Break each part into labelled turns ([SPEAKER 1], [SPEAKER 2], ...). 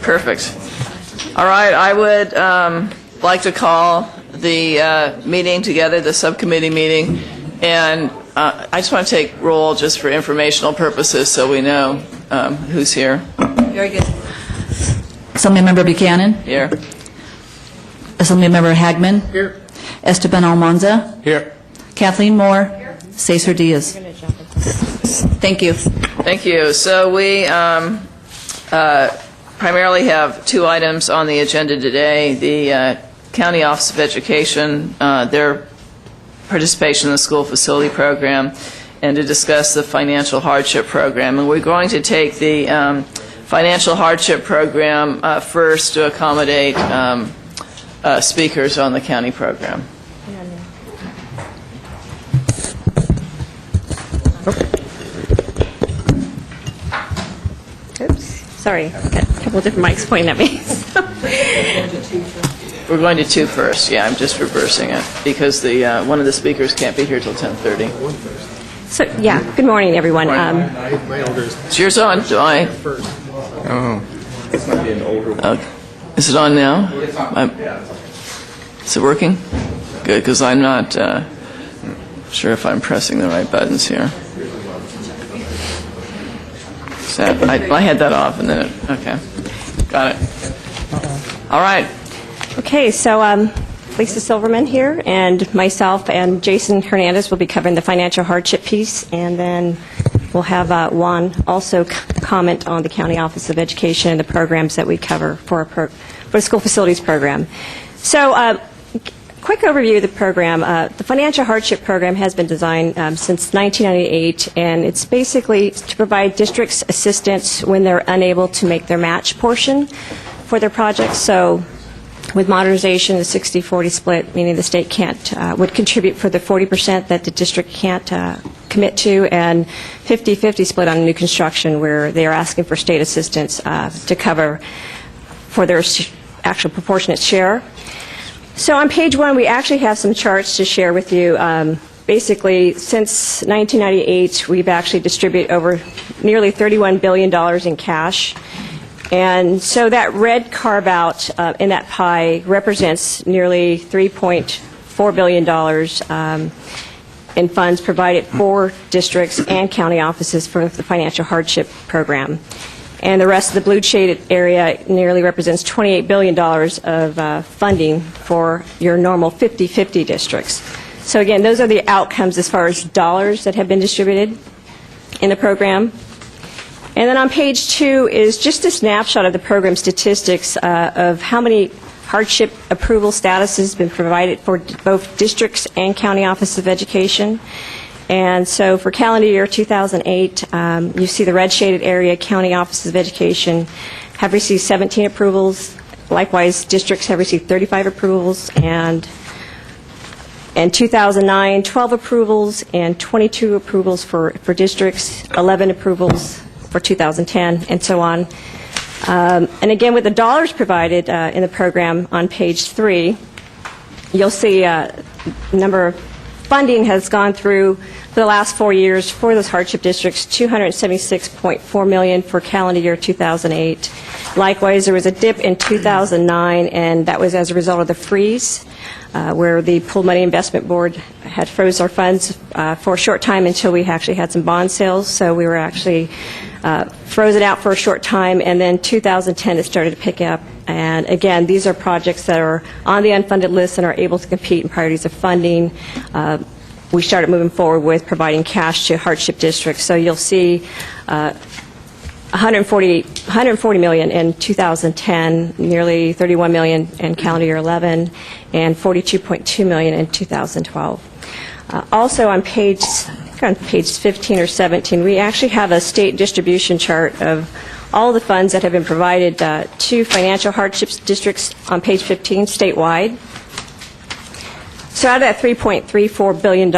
[SPEAKER 1] Perfect. All right, I would like to call the meeting together, the subcommittee meeting, and I just want to take roll just for informational purposes so we know who's here.
[SPEAKER 2] Very good. Assemblymember Buchanan.
[SPEAKER 1] Here.
[SPEAKER 2] Assemblymember Hagman.
[SPEAKER 3] Here.
[SPEAKER 2] Esteban Almanza.
[SPEAKER 3] Here.
[SPEAKER 2] Kathleen Moore. Here. Cesar Diaz. Thank you.
[SPEAKER 1] Thank you. So we primarily have two items on the agenda today. The County Office of Education, their participation in the school facility program, and to discuss the financial hardship program. And we're going to take the financial hardship program first to accommodate speakers on the county program.
[SPEAKER 4] Oops, sorry, I've got a couple of different mics pointing at me.
[SPEAKER 1] We're going to two first. Yeah, I'm just reversing it because the one of the speakers can't be here till 10:30.
[SPEAKER 4] So, yeah, good morning, everyone.
[SPEAKER 1] It's yours on. Do I?
[SPEAKER 3] Oh. This might be an older one.
[SPEAKER 1] Is it on now? Is it working? Good, because I'm not sure if I'm pressing the right buttons here. So I had that off and then okay. Got it. All right.
[SPEAKER 4] Okay, so Lisa Silverman here, and myself and Jason Hernandez will be covering the financial hardship piece, and then we'll have Juan also comment on the County Office of Education and the programs that we cover for the school facilities program. So, quick overview of the program. The financial hardship program has been designed since 1998, and it's basically to provide districts assistance when they're unable to make their match portion for their projects. So, with modernization, the 60-40 split, meaning the state would contribute for the 40% that the district can't commit to, and 50-50 split on new construction, where they are asking for state assistance to cover for their actual proportionate share. So on page 1, we actually have some charts to share with you. Basically, since 1998, we've actually distributed over nearly $31 billion in cash. And so that red carve-out in that pie represents nearly $3.4 billion in funds provided for districts and county offices for the financial hardship program. And the rest of the blue shaded area nearly represents $28 billion of funding for your normal 50-50 districts. So again, those are the outcomes as far as dollars that have been distributed in the program. And then on page 2 is just a snapshot of the program statistics of how many hardship approval statuses have been provided for both districts and County Office of Education. And so for calendar year 2008, you see the red shaded area, County Offices of Education have received 17 approvals. Likewise, districts have received 35 approvals. And in 2009, 12 approvals and 22 approvals for districts, 11 approvals for 2010, and so on. And again, with the dollars provided in the program on page 3, you'll see number of funding has gone through for the last 4 years for those hardship districts, $276.4 million for calendar year 2008. Likewise, there was a dip in 2009, and that was as a result of the freeze, where the Pooled Money Investment Board had froze our funds for a short time until we actually had some bond sales. So we were actually frozen out for a short time, and then 2010 it started to pick up. And again, these are projects that are on the unfunded list and are able to compete in priorities of funding. We started moving forward with providing cash to hardship districts. So you'll see 140 million in 2010, nearly 31 million in calendar year 11, and 42.2 million in 2012. Also on page 15 or 17, we actually have a state distribution chart of all the funds that have been provided to financial hardships districts on page 15 statewide. So out of that $3.34 billion,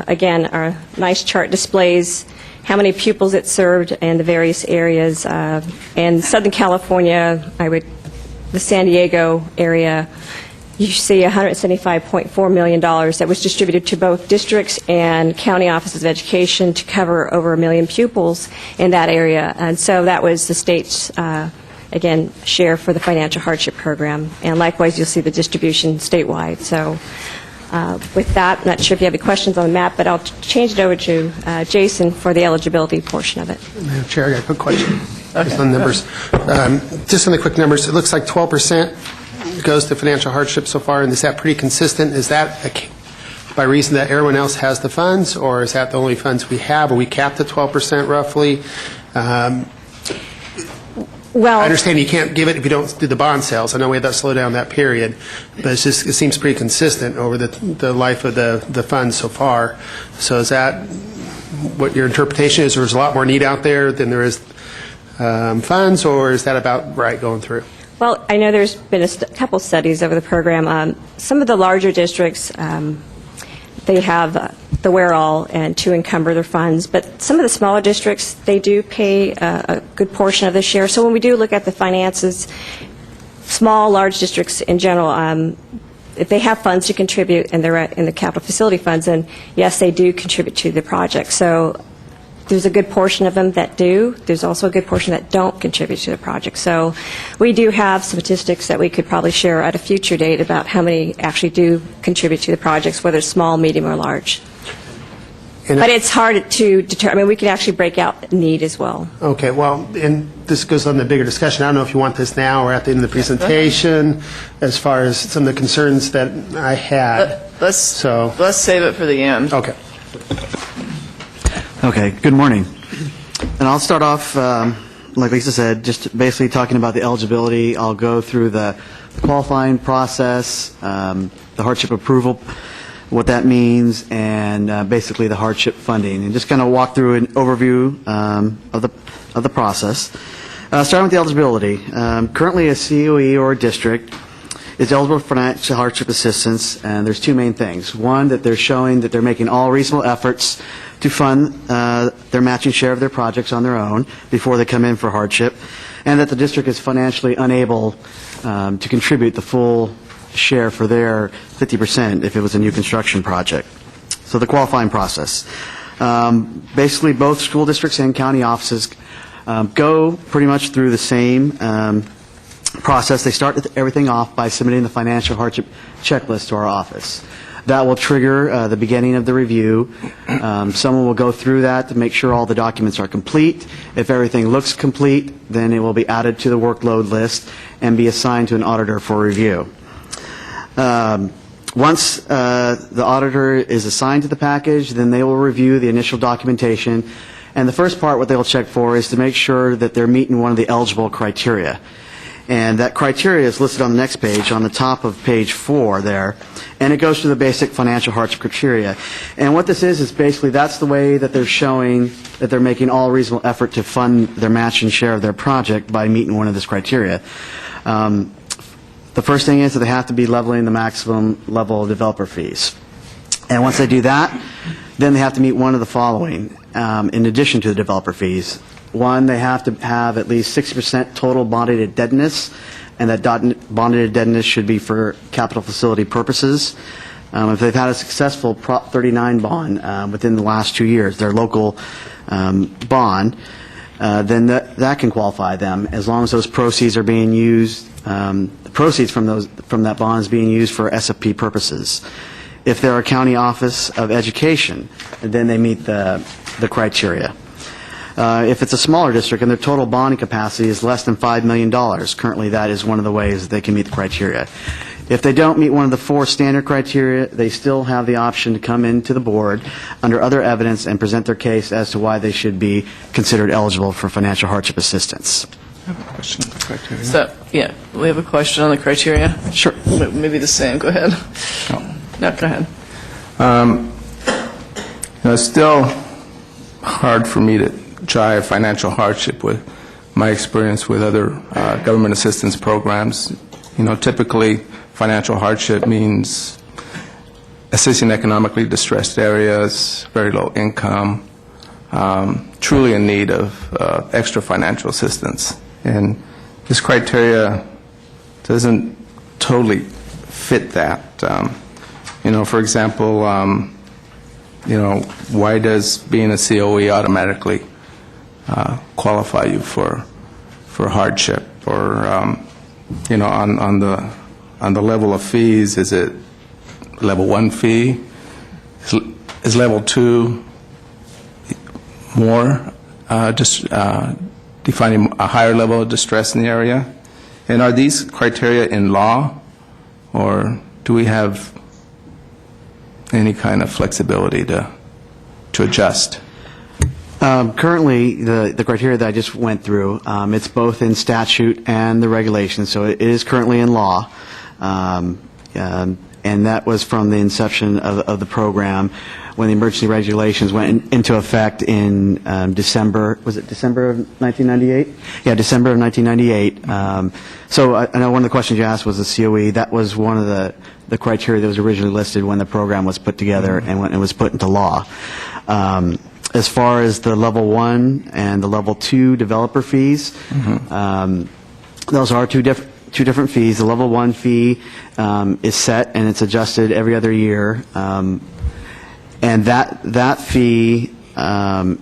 [SPEAKER 4] again, our nice chart displays how many pupils it served in the various areas. In Southern California, the San Diego area, you see $175.4 million that was distributed to both districts and county offices of education to cover over 1 million pupils in that area. And so that was the state's again, share for the financial hardship program. And likewise, you'll see the distribution statewide. So with that, I'm not sure if you have any questions on the map, but I'll change it over to Jason for the eligibility portion of it.
[SPEAKER 5] Madam Chair, I got a quick question. Just on the numbers. Just on the quick numbers, it looks like 12% goes to financial hardship so far, and is that pretty consistent? Is that by reason that everyone else has the funds, or is that the only funds we have? Are we capped at 12% roughly?
[SPEAKER 4] Well,
[SPEAKER 5] I understand you can't give it if you don't do the bond sales. I know we had that slow down that period, but it seems pretty consistent over the life of the funds so far. So is that what your interpretation is? There's a lot more need out there than there is funds, or is that about right going through?
[SPEAKER 4] well, I know there's been a couple studies over the program. Some of the larger districts, they have the wherewithal and to encumber their funds, but some of the smaller districts, they do pay a good portion of the share. So when we do look at the finances, small, large districts in general, if they have funds to contribute and they're in the capital facility funds, then yes, they do contribute to the project. So there's a good portion of them that do. There's also a good portion that don't contribute to the project. So we do have statistics that we could probably share at a future date about how many actually do contribute to the projects, whether it's small, medium, or large. But it's hard to determine. I mean, we can actually break out need as well.
[SPEAKER 5] Okay, well, and this goes on the bigger discussion. I don't know if you want this now or at the end of the presentation, as far as some of the concerns that I had.
[SPEAKER 1] Let's save it for the end.
[SPEAKER 5] Okay.
[SPEAKER 6] Okay, good morning. And I'll start off, like Lisa said, just basically talking about the eligibility. I'll go through the qualifying process, the hardship approval, what that means, and basically the hardship funding, and just kind of walk through an overview of the process. Starting with the eligibility. Currently, a COE or a district is eligible for financial hardship assistance, and there's two main things. One, that they're showing that they're making all reasonable efforts to fund their matching share of their projects on their own before they come in for hardship, and that the district is financially unable to contribute the full share for their 50% if it was a new construction project. So the qualifying process. Basically, both school districts and county offices go pretty much through the same process. They start everything off by submitting the financial hardship checklist to our office. That will trigger the beginning of the review. Someone will go through that to make sure all the documents are complete. If everything looks complete, then it will be added to the workload list and be assigned to an auditor for review. Once the auditor is assigned to the package, then they will review the initial documentation. And the first part, what they'll check for is to make sure that they're meeting one of the eligible criteria. And that criteria is listed on the next page, on the top of page 4 there. And it goes through the basic financial hardship criteria. And what this is basically that's the way that they're showing that they're making all reasonable effort to fund their matching share of their project by meeting one of this criteria. The first thing is that they have to be leveling the maximum level of developer fees. And once they do that, then they have to meet one of the following, in addition to the developer fees. One, they have to have at least 60% total bonded indebtedness, and that bonded indebtedness should be for capital facility purposes. If they've had a successful Prop 39 bond within the last 2 years, their local bond, then that can qualify them as long as those proceeds are being used. The proceeds from that bond is being used for SFP purposes. If they're a county office of education, then they meet the criteria. If it's a smaller district and their total bonding capacity is less than $5 million, currently that is one of the ways that they can meet the criteria. If they don't meet one of the 4 standard criteria, they still have the option to come into the board under other evidence and present their case as to why they should be considered eligible for financial hardship assistance.
[SPEAKER 3] I have a question on the criteria.
[SPEAKER 1] So, yeah, we have a question on the criteria.
[SPEAKER 6] Sure.
[SPEAKER 1] Maybe the same. Go ahead. No, go ahead.
[SPEAKER 3] It's still hard for me to jive financial hardship with my experience with other government assistance programs. Typically, financial hardship means assisting economically distressed areas, very low income, truly in need of extra financial assistance. And this criteria doesn't totally fit that. For example, why does being a COE automatically qualify you for hardship? or on the level of fees, is it level 1 fee? Is level 2 more, just defining a higher level of distress in the area? And are these criteria in law, or do we have any kind of flexibility to adjust?
[SPEAKER 6] Currently, the criteria that I just went through, it's both in statute and the regulations, so it is currently in law. And that was from the inception of the program when the emergency regulations went into effect in December. Was it December of 1998? Yeah, December of 1998. So I know one of the questions you asked was the COE. That was one of the criteria that was originally listed when the program was put together and when it was put into law. As far as the level 1 and the level 2 developer fees, those are two different fees. The level 1 fee is set and it's adjusted every other year, and that fee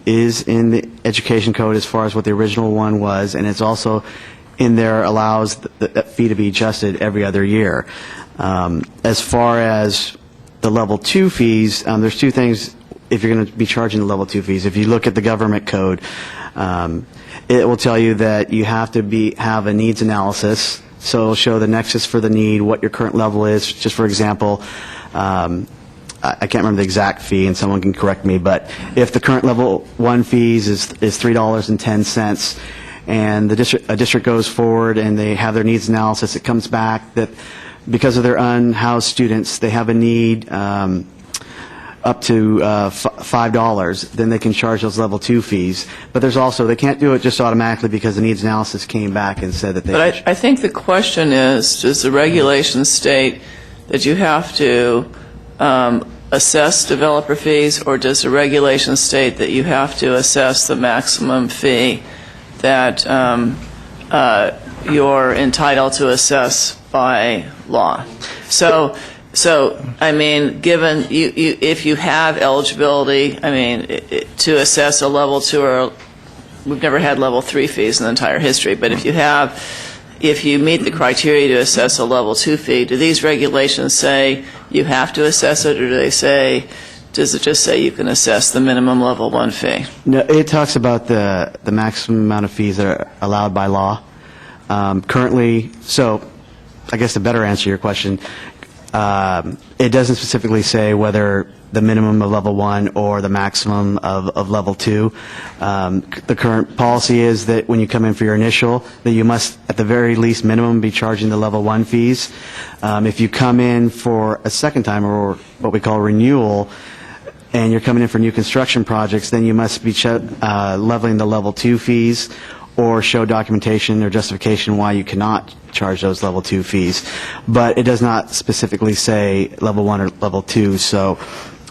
[SPEAKER 6] is in the education code as far as what the original one was, and it's also in there allows that fee to be adjusted every other year. As far as the level 2 fees, there's two things if you're going to be charging the level 2 fees. If you look at the government code, it will tell you that you have to have a needs analysis. So it'll show the nexus for the need, what your current level is. Just for example, I can't remember the exact fee, and someone can correct me, but if the current level 1 fees is $3.10, and a district goes forward and they have their needs analysis, it comes back that because of their unhoused students, they have a need up to $5, then they can charge those level 2 fees. But there's also, they can't do it just automatically because the needs analysis came back and said that they...
[SPEAKER 1] But I think the question is, does the regulation state that you have to assess developer fees, or does the regulation state that you have to assess the maximum fee that you're entitled to assess by law? So, I mean, given if you have eligibility, I mean, to assess a level 2 or we've never had level 3 fees in the entire history, but if you meet the criteria to assess a level 2 fee, do these regulations say you have to assess it, or does it just say you can assess the minimum level 1 fee?
[SPEAKER 6] No, it talks about the maximum amount of fees that are allowed by law. Currently, so I guess to better answer your question, it doesn't specifically say whether the minimum of level 1 or the maximum of level 2. The current policy is that when you come in for your initial, that you must, at the very least minimum, be charging the level 1 fees. If you come in for a second time, or what we call renewal, and you're coming in for new construction projects, then you must be leveling the level 2 fees, or show documentation or justification why you cannot charge those level 2 fees. But it does not specifically say level 1 or level 2, so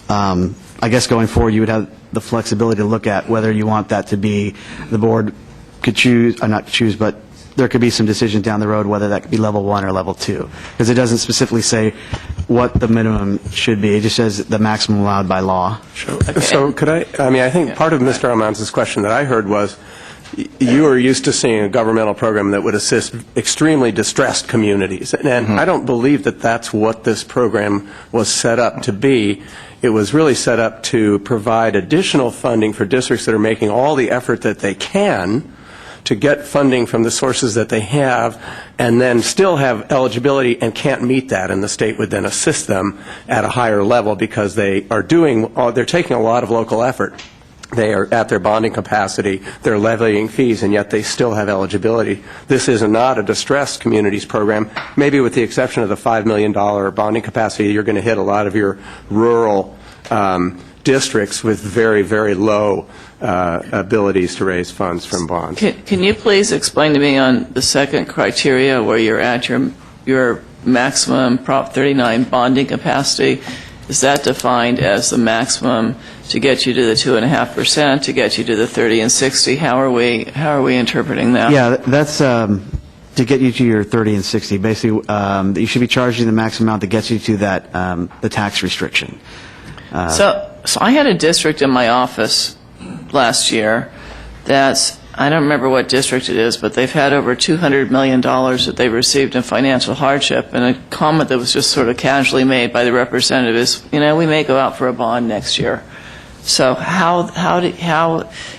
[SPEAKER 6] I guess going forward you would have the flexibility to look at whether you want that to be, the board could choose, or not choose, but there could be some decisions down the road whether that could be level 1 or level 2, because it doesn't specifically say what the minimum should be. It just says the maximum allowed by law.
[SPEAKER 7] So could I think part of Mr. Almanza's question that I heard was, you are used to seeing a governmental program that would assist extremely distressed communities, and I don't believe that that's what this program was set up to be. It was really set up to provide additional funding for districts that are making all the effort that they can to get funding from the sources that they have, and then still have eligibility and can't meet that, and the state would then assist them at a higher level because they're taking a lot of local effort. They are at their bonding capacity, they're levying fees, and yet they still have eligibility. This is not a distressed communities program. Maybe with the exception of the $5 million bonding capacity, you're going to hit a lot of your rural districts with very, very low abilities to raise funds from bonds.
[SPEAKER 1] Can you please explain to me on the second criteria where you're at your maximum Prop 39 bonding capacity? Is that defined as the maximum to get you to the 2.5%, to get you to the 30 and 60? How are we interpreting that?
[SPEAKER 6] Yeah, that's to get you to your 30 and 60. Basically, you should be charging the maximum amount that gets you to that the tax restriction.
[SPEAKER 1] So I had a district in my office last year that I don't remember what district it is, but they've had over $200 million that they've received in financial hardship. And a comment that was just sort of casually made by the representative is, we may go out for a bond next year. So how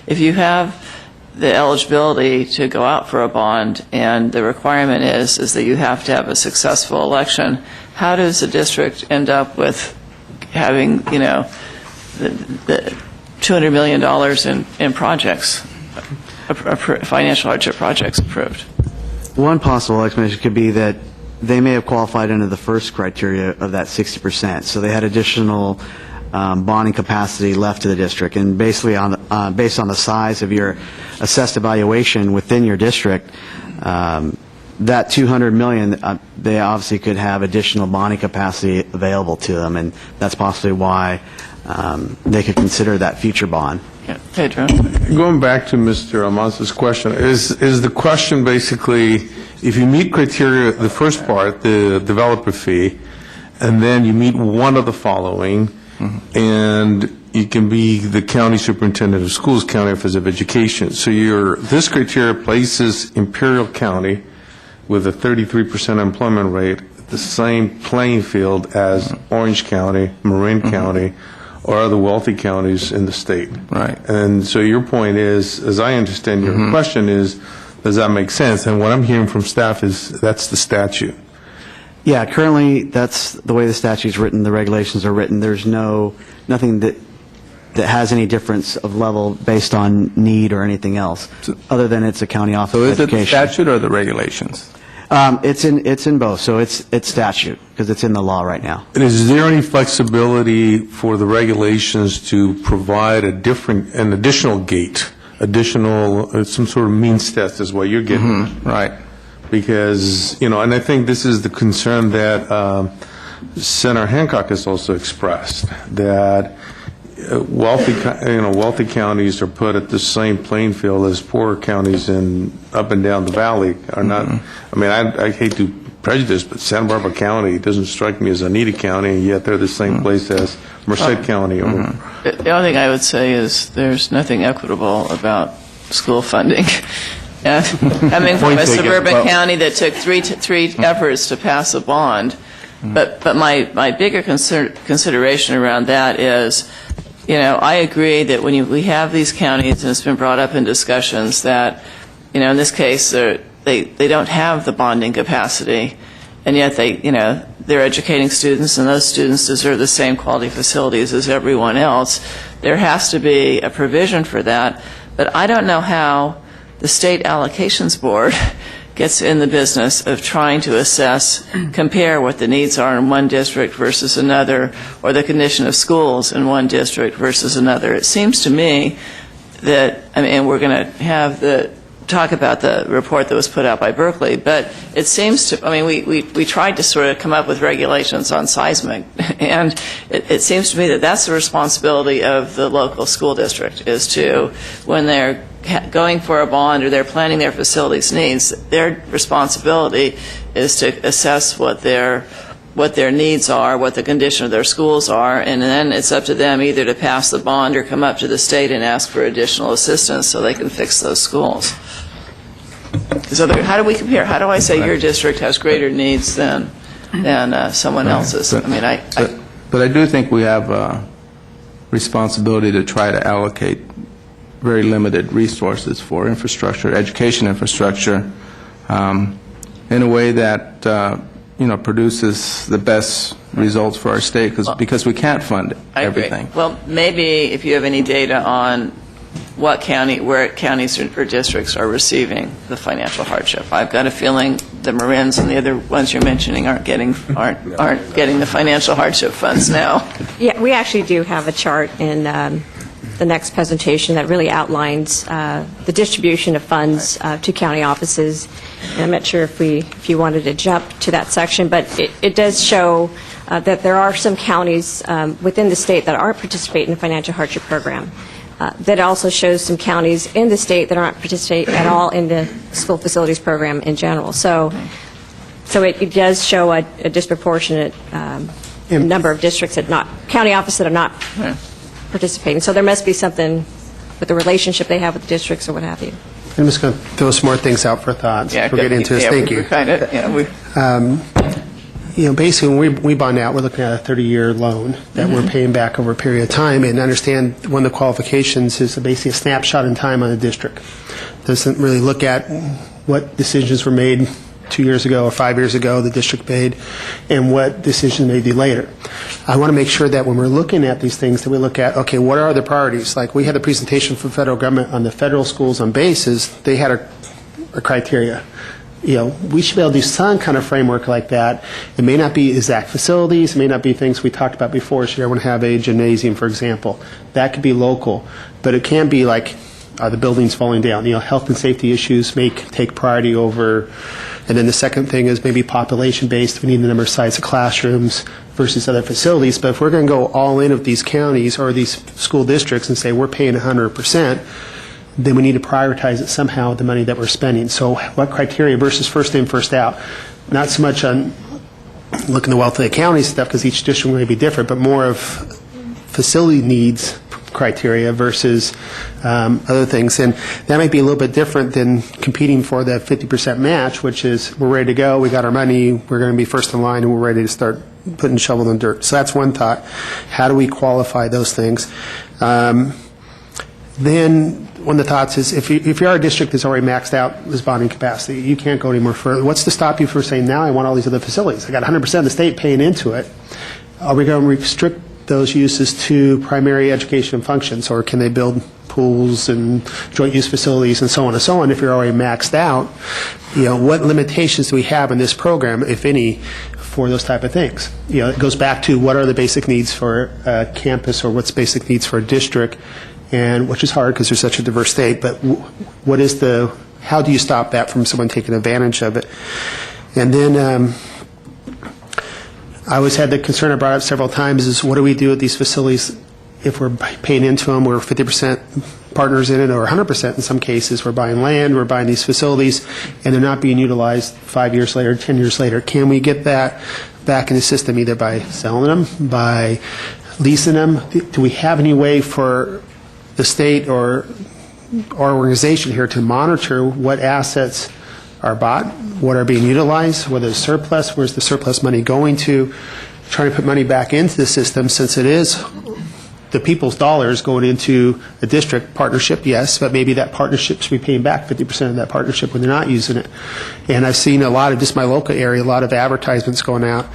[SPEAKER 1] if you have the eligibility to go out for a bond and the requirement is that you have to have a successful election, how does the district end up with having, the $200 million in projects, financial hardship projects approved?
[SPEAKER 6] One possible explanation could be that they may have qualified under the first criteria of that 60%, so they had additional bonding capacity left to the district, and basically based on the size of your assessed evaluation within your district, that $200 million, they obviously could have additional bonding capacity available to them, and that's possibly why they could consider that future bond.
[SPEAKER 1] Yeah. Pedro?
[SPEAKER 8] Going back to Mr. Almanza's question, is the question basically, if you meet criteria, the first part, the developer fee, and then you meet one of the following, and you can be the county superintendent of schools, county office of education. So this criteria places Imperial County with a 33% employment rate at the same playing field as Orange County, Marin County, or other wealthy counties in the state.
[SPEAKER 3] Right.
[SPEAKER 8] And so your point is, as I understand your question is, does that make sense? And what I'm hearing from staff is that's the statute.
[SPEAKER 6] Yeah, currently, that's the way the statute's written, the regulations are written. There's nothing that has any difference of level based on need or anything else, other than it's a county office
[SPEAKER 3] So
[SPEAKER 6] of
[SPEAKER 3] is it the
[SPEAKER 6] education.
[SPEAKER 3] statute or the regulations?
[SPEAKER 6] It's in both, so it's statute, because it's in the law right now.
[SPEAKER 8] And is there any flexibility for the regulations to provide an additional gate, some sort of means test is what you're getting?
[SPEAKER 3] Right.
[SPEAKER 8] Because, and I think this is the concern that Senator Hancock has also expressed, that wealthy counties are put at the same playing field as poorer counties up and down the valley are not. I mean, I hate to prejudice, but Santa Barbara County doesn't strike me as a needy county, and yet they're the same place as Merced County.
[SPEAKER 1] The only thing I would say is there's nothing equitable about school funding. Coming from a suburban county that took three efforts to pass a bond, but my bigger consideration around that is, I agree that when we have these counties, and it's been brought up in discussions that, in this case, they don't have the bonding capacity, and yet they're educating students, and those students deserve the same quality facilities as everyone else. There has to be a provision for that, but I don't know how the State Allocations Board gets in the business of trying to compare what the needs are in one district versus another, or the condition of schools in one district versus another. It seems to me that, and we're going to talk about the report that was put out by Berkeley, but it seems to, we tried to sort of come up with regulations on seismic, and it seems to me that that's the responsibility of the local school district, is to, when they're going for a bond or they're planning their facilities needs, their responsibility is to assess what their needs are, what the condition of their schools are, and then it's up to them either to pass the bond or come up to the state and ask for additional assistance so they can fix those schools. So how do we compare? How do I say your district has greater needs than someone else's?
[SPEAKER 3] But I do think we have a responsibility to try to allocate very limited resources for infrastructure, education infrastructure, in a way that produces the best results for our state, because we can't fund everything.
[SPEAKER 1] Well, maybe if you have any data on where counties or districts are receiving the financial hardship. I've got a feeling the Marins and the other ones you're mentioning aren't getting the financial hardship funds now.
[SPEAKER 4] Yeah, we actually do have a chart in the next presentation that really outlines the distribution of funds to county offices. And I'm not sure if you wanted to jump to that section, but it does show that there are some counties within the state that aren't participating in the financial hardship program. That also shows some counties in the state that aren't participating at all in the school facilities program in general. So it does show a disproportionate number of districts county offices that are not participating. So there must be something with the relationship they have with the districts or what have you.
[SPEAKER 5] I'm just going to throw some more things out for thoughts.
[SPEAKER 1] Yeah,
[SPEAKER 5] We'll get into this. Thank you. Basically, when we bond out, we're looking at a 30-year loan that we're paying back over a period of time, and understand one of the qualifications is basically a snapshot in time on the district. Doesn't really look at what decisions were made 2 years ago or 5 years ago the district made, and what decisions may be later. I want to make sure that when we're looking at these things that we look at, okay, what are the priorities? Like we had a presentation from the federal government on the federal schools on bases. They had a criteria. We should be able to do some kind of framework like that. It may not be exact facilities. It may not be things we talked about before. Should everyone have a gymnasium, for example? That could be local. But it can be like, are the buildings falling down? Health and safety issues may take priority over. And then the second thing is maybe population-based. We need the number of size of classrooms versus other facilities. But if we're going to go all in of these counties or these school districts and say we're paying 100%, then we need to prioritize it somehow, the money that we're spending. So what criteria versus first in, first out? Not so much on looking at the wealth of the county stuff, because each district may be different, but more of facility needs criteria versus other things. And that might be a little bit different than competing for the 50% match, which is we're ready to go, we got our money, we're going to be first in line, and we're ready to start putting shovel in the dirt. So that's one thought. How do we qualify those things? Then one of the thoughts is if you are a district that's already maxed out this bonding capacity, you can't go any more further. What's to stop you from saying, now I want all these other facilities? I got 100% of the state paying into it. Are we going to restrict those uses to primary education functions, or can they build pools and joint use facilities and so on and so on if you're already maxed out? What limitations do we have in this program, if any, for those type of things? It goes back to what are the basic needs for a campus, or what's basic needs for a district, and which is hard because there's such a diverse state, but how do you stop that from someone taking advantage of it? And then I always had the concern I brought up several times is what do we do with these facilities if we're paying into them, we're 50% partners in it, or 100% in some cases. We're buying land, we're buying these facilities, and they're not being utilized 5 years later, 10 years later. Can we get that back in the system either by selling them, by leasing them? Do we have any way for the state or our organization here to monitor what assets are bought, what are being utilized, whether it's surplus, where's the surplus money going to, trying to put money back into the system, since it is the people's dollars going into a district partnership, yes, but maybe that partnership should be paying back 50% of that partnership when they're not using it. And I've seen a lot of, just my local area, a lot of advertisements going out.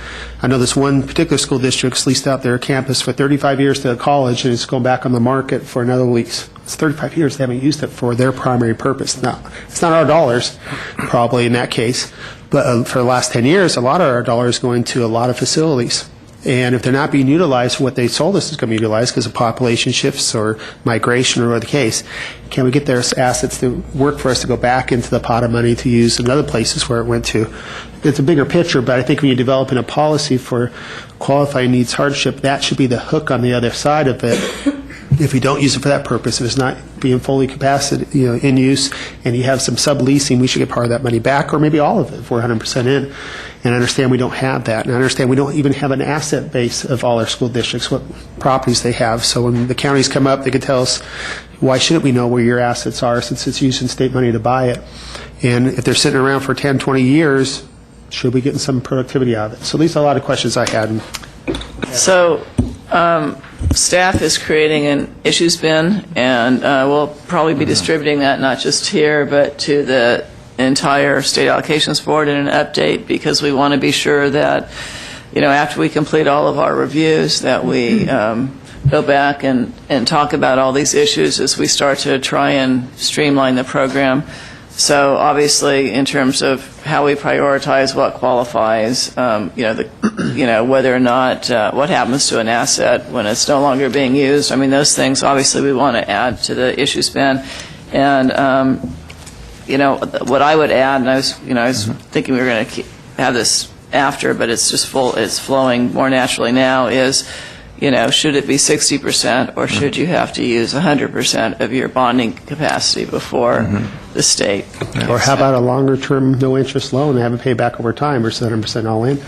[SPEAKER 5] I know this one particular school district's leased out their campus for 35 years to a college, and it's going back on the market for another lease. It's 35 years they haven't used it for their primary purpose. Now, it's not our dollars, probably in that case, but for the last 10 years, a lot of our dollars going to a lot of facilities. And if they're not being utilized, what they sold us is going to be utilized because of population shifts or migration or whatever the case. Can we get their assets to work for us to go back into the pot of money to use in other places where it went to? It's a bigger picture, but I think when you're developing a policy for qualifying needs hardship, that should be the hook on the other side of it. If we don't use it for that purpose, if it's not being fully capacity, in use, and you have some subleasing, we should get part of that money back, or maybe all of it if we're 100% in. And I understand we don't have that. And I understand we don't even have an asset base of all our school districts, what properties they have. So when the counties come up, they could tell us, why shouldn't we know where your assets are since it's using state money to buy it? And if they're sitting around for 10, 20 years, should we get some productivity out of it? So these are a lot of questions I had.
[SPEAKER 1] So staff is creating an issues bin, and we'll probably be distributing that not just here, but to the entire State Allocations Board in an update, because we want to be sure that, after we complete all of our reviews, that we go back and talk about all these issues as we start to try and streamline the program. So obviously, in terms of how we prioritize what qualifies, whether or not, what happens to an asset when it's no longer being used. I mean, those things, obviously, we want to add to the issues bin. And, what I would add, and I was thinking we were going to have this after, but it's just it's flowing more naturally now, is, should it be 60%, or should you have to use 100% of your bonding capacity before the state?
[SPEAKER 5] Or how about a longer-term, no-interest loan and have it pay back over time versus 100% all in?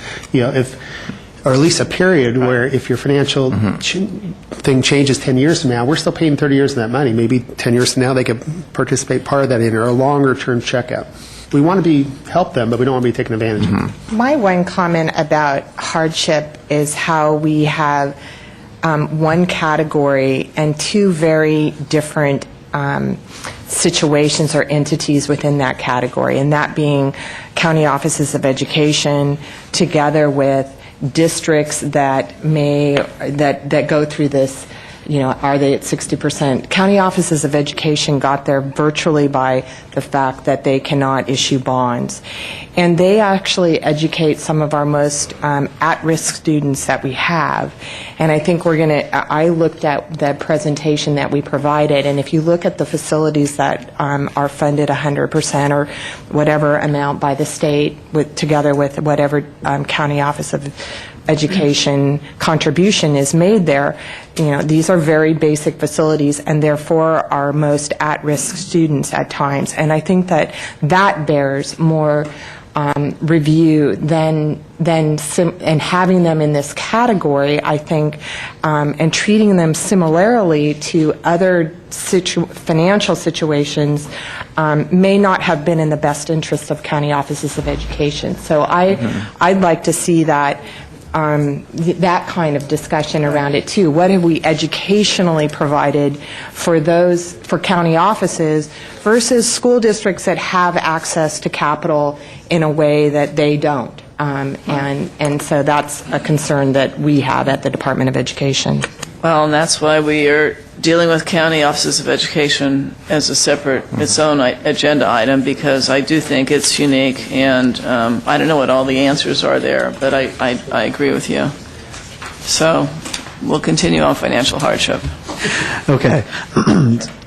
[SPEAKER 5] or at least a period where if your financial thing changes 10 years from now, we're still paying 30 years of that money. Maybe 10 years from now they could participate part of that in, or a longer-term checkout. We want to help them, but we don't want to be taken advantage of.
[SPEAKER 9] My one comment about hardship is how we have one category and two very different situations or entities within that category, and that being county offices of education together with districts that go through this, are they at 60%? County offices of education got there virtually by the fact that they cannot issue bonds. And they actually educate some of our most at-risk students that we have. And I think I looked at the presentation that we provided, and if you look at the facilities that are funded 100% or whatever amount by the state, together with whatever county office of education contribution is made there, these are very basic facilities and therefore our most at-risk students at times. And I think that bears more review than and having them in this category, I think, and treating them similarly to other financial situations may not have been in the best interest of county offices of education. So I'd like to see that kind of discussion around it too. What have we educationally provided for county offices versus school districts that have access to capital in a way that they don't? And so that's a concern that we have at the Department of Education.
[SPEAKER 1] Well, and that's why we are dealing with county offices of education as its own agenda item, because I do think it's unique, and I don't know what all the answers are there, but I agree with you. So we'll continue on financial hardship.
[SPEAKER 6] Okay.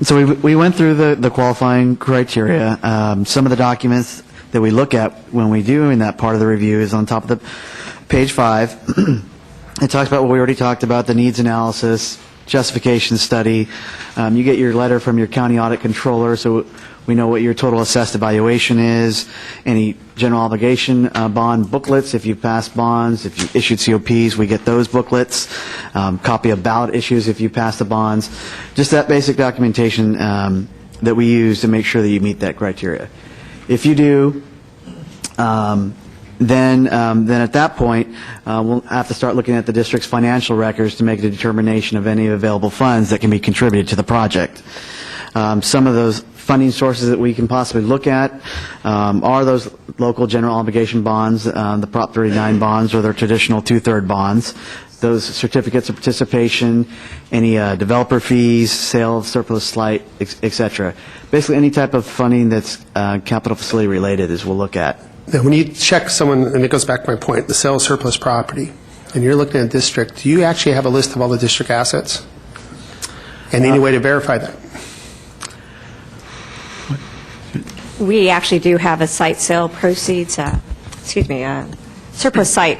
[SPEAKER 6] So we went through the qualifying criteria. Some of the documents that we look at when we do in that part of the review is on top of the page 5. It talks about what we already talked about, the needs analysis, justification study. You get your letter from your county audit controller, so we know what your total assessed evaluation is. Any general obligation bond booklets, if you've passed bonds, if you issued COPs, we get those booklets. Copy of ballot issues if you pass the bonds. Just that basic documentation that we use to make sure that you meet that criteria. If you do, then at that point, we'll have to start looking at the district's financial records to make a determination of any available funds that can be contributed to the project. Some of those funding sources that we can possibly look at are those local general obligation bonds, the Prop 39 bonds, or their traditional two-third bonds, those certificates of participation, any developer fees, sale of surplus slight, etc. Basically, any type of funding that's capital facility related is we'll look at.
[SPEAKER 5] Now, when you check someone, and it goes back to my point, the sale of surplus property, and you're looking at a district, do you actually have a list of all the district assets? And any way to verify that?
[SPEAKER 4] We actually do have a site sale proceeds, surplus site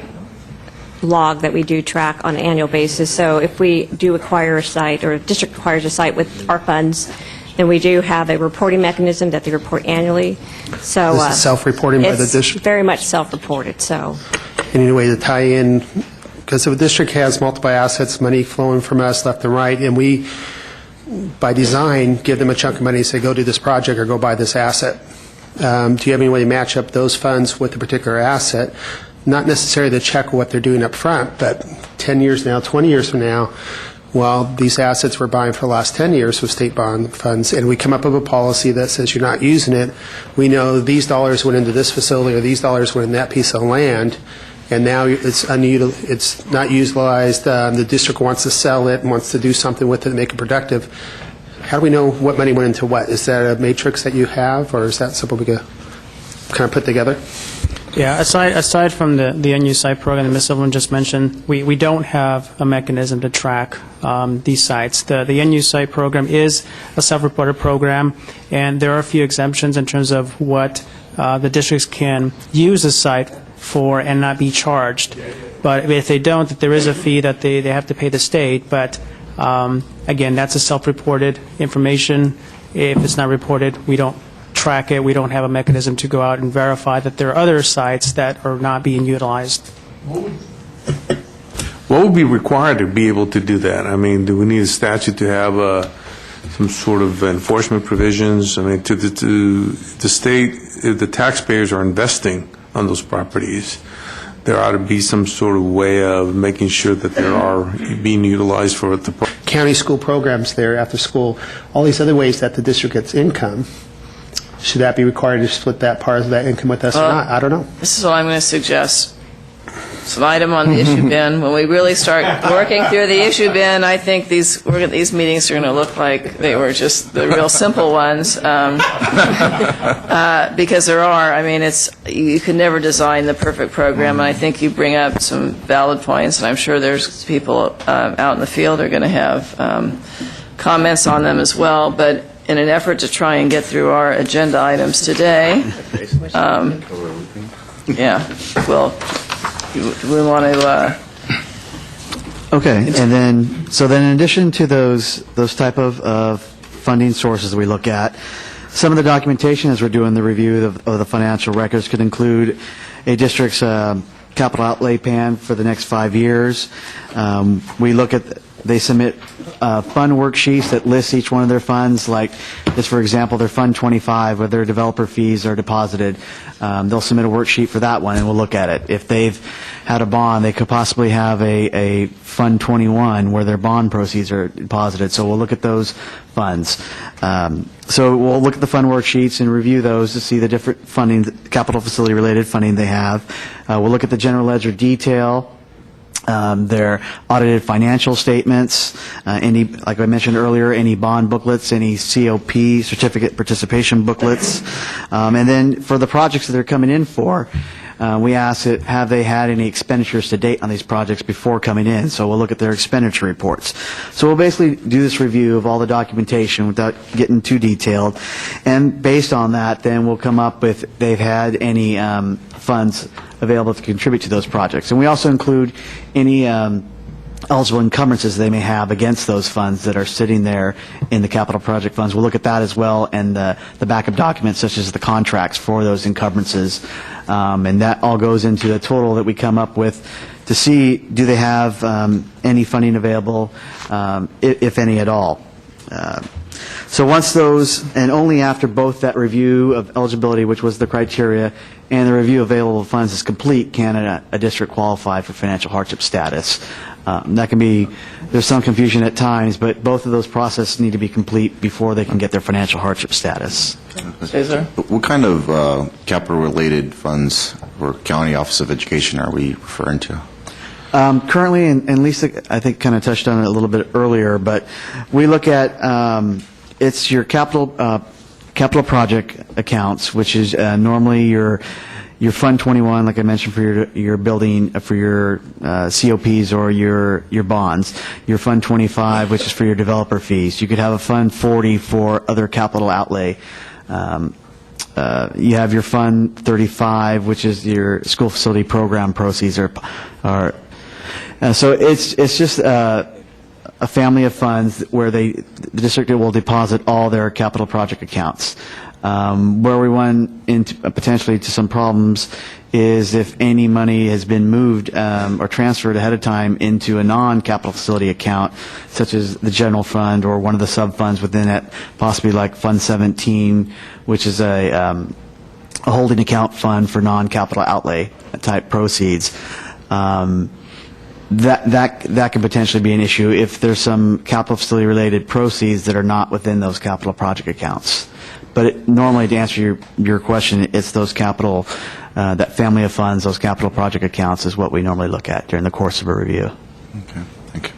[SPEAKER 4] log that we do track on an annual basis. So if we do acquire a site, or a district acquires a site with our funds, then we do have a reporting mechanism that they report annually. So
[SPEAKER 5] This is self-reporting by the district?
[SPEAKER 4] It's very much self-reported. So
[SPEAKER 5] Any way to tie in, because if a district has multiple assets, money flowing from us left and right, and we, by design, give them a chunk of money and say, go do this project or go buy this asset. Do you have any way to match up those funds with a particular asset? Not necessarily to check what they're doing up front, but 10 years from now, 20 years from now, well, these assets we're buying for the last 10 years with state bond funds, and we come up with a policy that says you're not using it. We know these dollars went into this facility or these dollars went in that piece of land, and now it's not utilized. The district wants to sell it and wants to do something with it to make it productive. How do we know what money went into what? Is that a matrix that you have, or is that something we could kind of put together?
[SPEAKER 10] Yeah, aside from the unused site program that Ms. Silverman just mentioned, we don't have a mechanism to track these sites. The unused site program is a self-reported program, and there are a few exemptions in terms of what the districts can use a site for and not be charged. But if they don't, there is a fee that they have to pay the state. But again, that's a self-reported information. If it's not reported, we don't track it. We don't have a mechanism to go out and verify that there are other sites that are not being utilized.
[SPEAKER 8] What would be required to be able to do that? I mean, do we need a statute to have some sort of enforcement provisions? I mean, to the state, if the taxpayers are investing on those properties, there ought to be some sort of way of making sure that they are being utilized for the
[SPEAKER 5] County school programs there after school, all these other ways that the district gets income. Should that be required to split that part of that income with us or not? I don't know.
[SPEAKER 1] This is what I'm going to suggest. It's an item on the issue bin. When we really start working through the issue bin, I think these meetings are going to look like they were just the real simple ones, because there are. I mean, you can never design the perfect program, and I think you bring up some valid points, and I'm sure there's people out in the field who are going to have comments on them as well. But in an effort to try and get through our agenda items today, we want to.
[SPEAKER 6] Okay, and then in addition to those type of funding sources we look at, some of the documentation as we're doing the review of the financial records could include a district's capital outlay plan for the next 5 years. They submit fund worksheets that list each one of their funds, like just for example, their Fund 25, where their developer fees are deposited. They'll submit a worksheet for that one, and we'll look at it. If they've had a bond, they could possibly have a Fund 21 where their bond proceeds are deposited, so we'll look at those funds. So we'll look at the fund worksheets and review those to see the different funding, capital facility-related funding they have. We'll look at the general ledger detail, their audited financial statements, any, like I mentioned earlier, any bond booklets, any COP, certificate participation booklets. And then for the projects that they're coming in for, we ask it, have they had any expenditures to date on these projects before coming in? So we'll look at their expenditure reports. So we'll basically do this review of all the documentation without getting too detailed. And based on that, then we'll come up with if they've had any funds available to contribute to those projects. And we also include any eligible encumbrances they may have against those funds that are sitting there in the capital project funds. We'll look at that as well, and the backup documents such as the contracts for those encumbrances. And that all goes into the total that we come up with to see, do they have any funding available, if any at all. So once those, and only after both that review of eligibility, which was the criteria, and the review of available funds is complete, can a district qualify for financial hardship status. That can be, there's some confusion at times, but both of those processes need to be complete before they can get their financial hardship status.
[SPEAKER 1] Cesar?
[SPEAKER 11] What kind of capital-related funds or County Office of Education are we referring to?
[SPEAKER 6] Currently, and Lisa, I think, kind of touched on it a little bit earlier, but we look at, it's your capital project accounts, which is normally your Fund 21, like I mentioned, for your building, for your COPs or your bonds. Your Fund 25, which is for your developer fees. You could have a Fund 40 for other capital outlay. You have your Fund 35, which is your school facility program proceeds. So it's just a family of funds where the district will deposit all their capital project accounts. Where we run into potentially to some problems is if any money has been moved or transferred ahead of time into a non-capital facility account, such as the general fund or one of the sub-funds within it, possibly like Fund 17, which is a holding account fund for non-capital outlay type proceeds. That could potentially be an issue if there's some capital facility related proceeds that are not within those capital project accounts. But normally, to answer your question, it's those capital, that family of funds, those capital project accounts is what we normally look at during the course of a review.
[SPEAKER 11] Okay, thank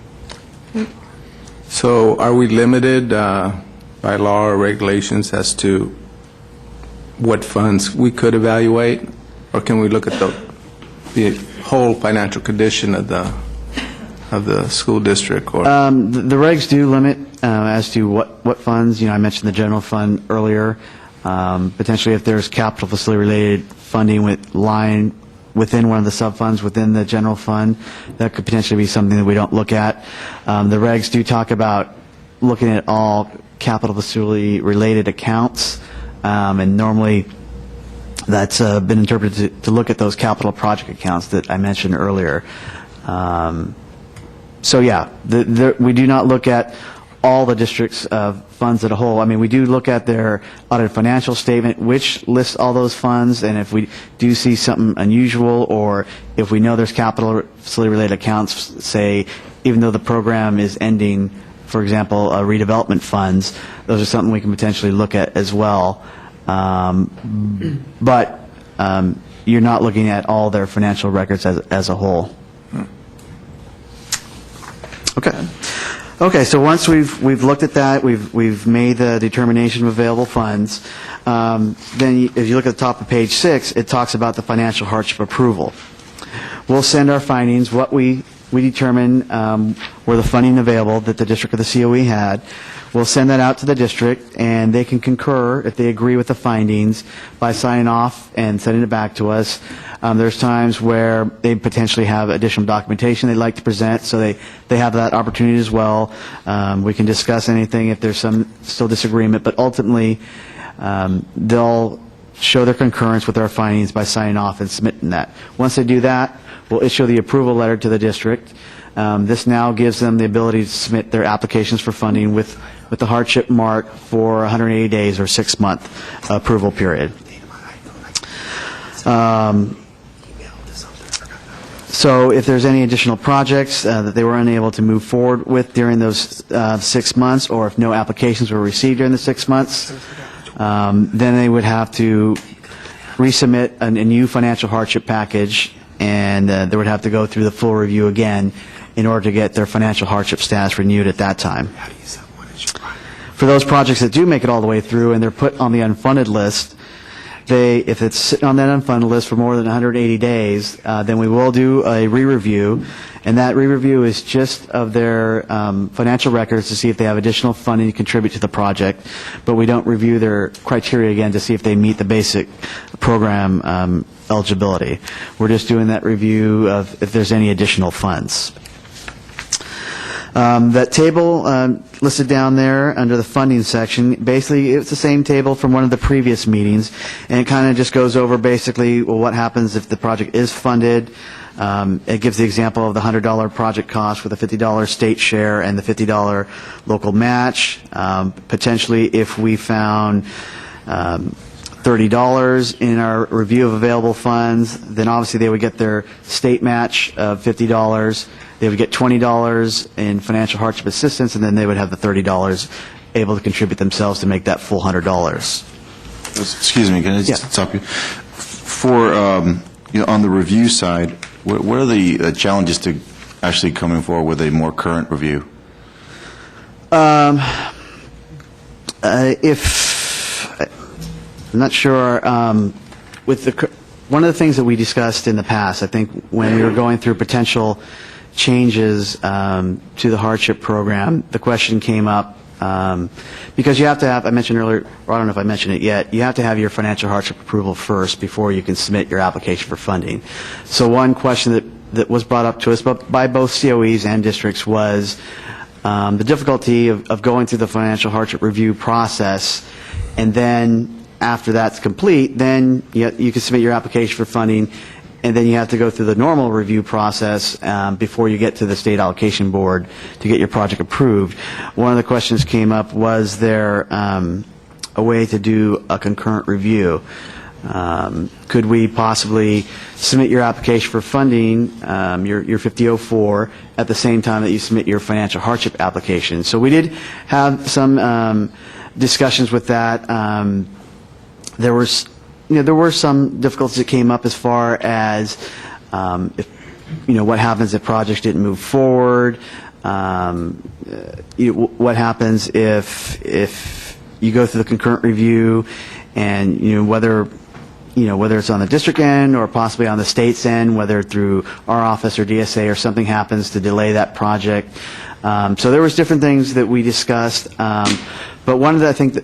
[SPEAKER 11] you.
[SPEAKER 3] So are we limited by law or regulations as to what funds we could evaluate? Or can we look at the whole financial condition of the school district? Or
[SPEAKER 6] the regs do limit as to what funds. I mentioned the general fund earlier. Potentially, if there's capital facility related funding within one of the sub-funds within the general fund, that could potentially be something that we don't look at. The regs do talk about looking at all capital facility related accounts, and normally that's been interpreted to look at those capital project accounts that I mentioned earlier. So yeah, we do not look at all the district's funds as a whole. I mean, we do look at their audited financial statement, which lists all those funds, and if we do see something unusual, or if we know there's capital facility-related accounts, say, even though the program is ending, for example, redevelopment funds, those are something we can potentially look at as well. But you're not looking at all their financial records as a whole. Okay. Okay, so once we've looked at that, we've made the determination of available funds, then if you look at the top of page 6, it talks about the financial hardship approval. We'll send our findings, what we determine were the funding available that the district or the COE had. We'll send that out to the district, and they can concur if they agree with the findings by signing off and sending it back to us. There's times where they potentially have additional documentation they'd like to present, so they have that opportunity as well. We can discuss anything if there's some still disagreement, but ultimately they'll show their concurrence with our findings by signing off and submitting that. Once they do that, we'll issue the approval letter to the district. This now gives them the ability to submit their applications for funding with the hardship mark for 180 days or 6-month approval period. So if there's any additional projects that they were unable to move forward with during those 6 months, or if no applications were received during the 6 months, then they would have to resubmit a new financial hardship package, and they would have to go through the full review again in order to get their financial hardship status renewed at that time. For those projects that do make it all the way through and they're put on the unfunded list, if it's sitting on that unfunded list for more than 180 days, then we will do a re-review, and that re-review is just of their financial records to see if they have additional funding to contribute to the project, but we don't review their criteria again to see if they meet the basic program eligibility. We're just doing that review of if there's any additional funds. That table listed down there under the funding section, basically it's the same table from one of the previous meetings, and it kind of just goes over basically what happens if the project is funded. It gives the example of the $100 project cost with a $50 state share and the $50 local match. Potentially, if we found $30 in our review of available funds, then obviously they would get their state match of $50. They would get $20 in financial hardship assistance, and then they would have the $30 able to contribute themselves to make that full $100.
[SPEAKER 11] Excuse me, can I just stop you? For, on the review side, what are the challenges to actually coming forward with a more current review?
[SPEAKER 6] I'm not sure. One of the things that we discussed in the past, I think, when we were going through potential changes to the hardship program, the question came up because you have to have, I mentioned earlier, or I don't know if I mentioned it yet, you have to have your financial hardship approval first before you can submit your application for funding. So one question that was brought up to us by both COEs and districts was the difficulty of going through the financial hardship review process, and then after that's complete, then you can submit your application for funding, and then you have to go through the normal review process before you get to the state allocation board to get your project approved. One of the questions came up, was there a way to do a concurrent review? Could we possibly submit your application for funding, your 5004, at the same time that you submit your financial hardship application? So we did have some discussions with that. There were some difficulties that came up as far as what happens if projects didn't move forward. What happens if you go through the concurrent review, and whether it's on the district end or possibly on the state's end, whether through our office or DSA or something happens to delay that project. So there was different things that we discussed, but one of the, I think,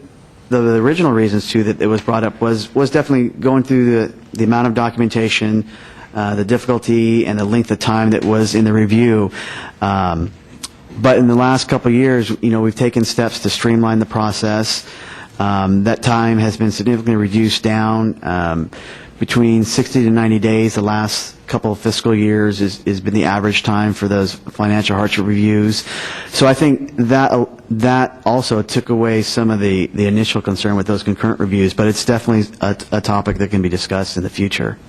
[SPEAKER 6] the original reasons too that it was brought up was definitely going through the amount of documentation, the difficulty, and the length of time that was in the review. But in the last couple of years, we've taken steps to streamline the process. That time has been significantly reduced down. between 60 to 90 days. The last couple of fiscal years has been the average time for those financial hardship reviews. So I think that also took away some of the initial concern with those concurrent reviews, but it's definitely a topic that can be discussed in the future.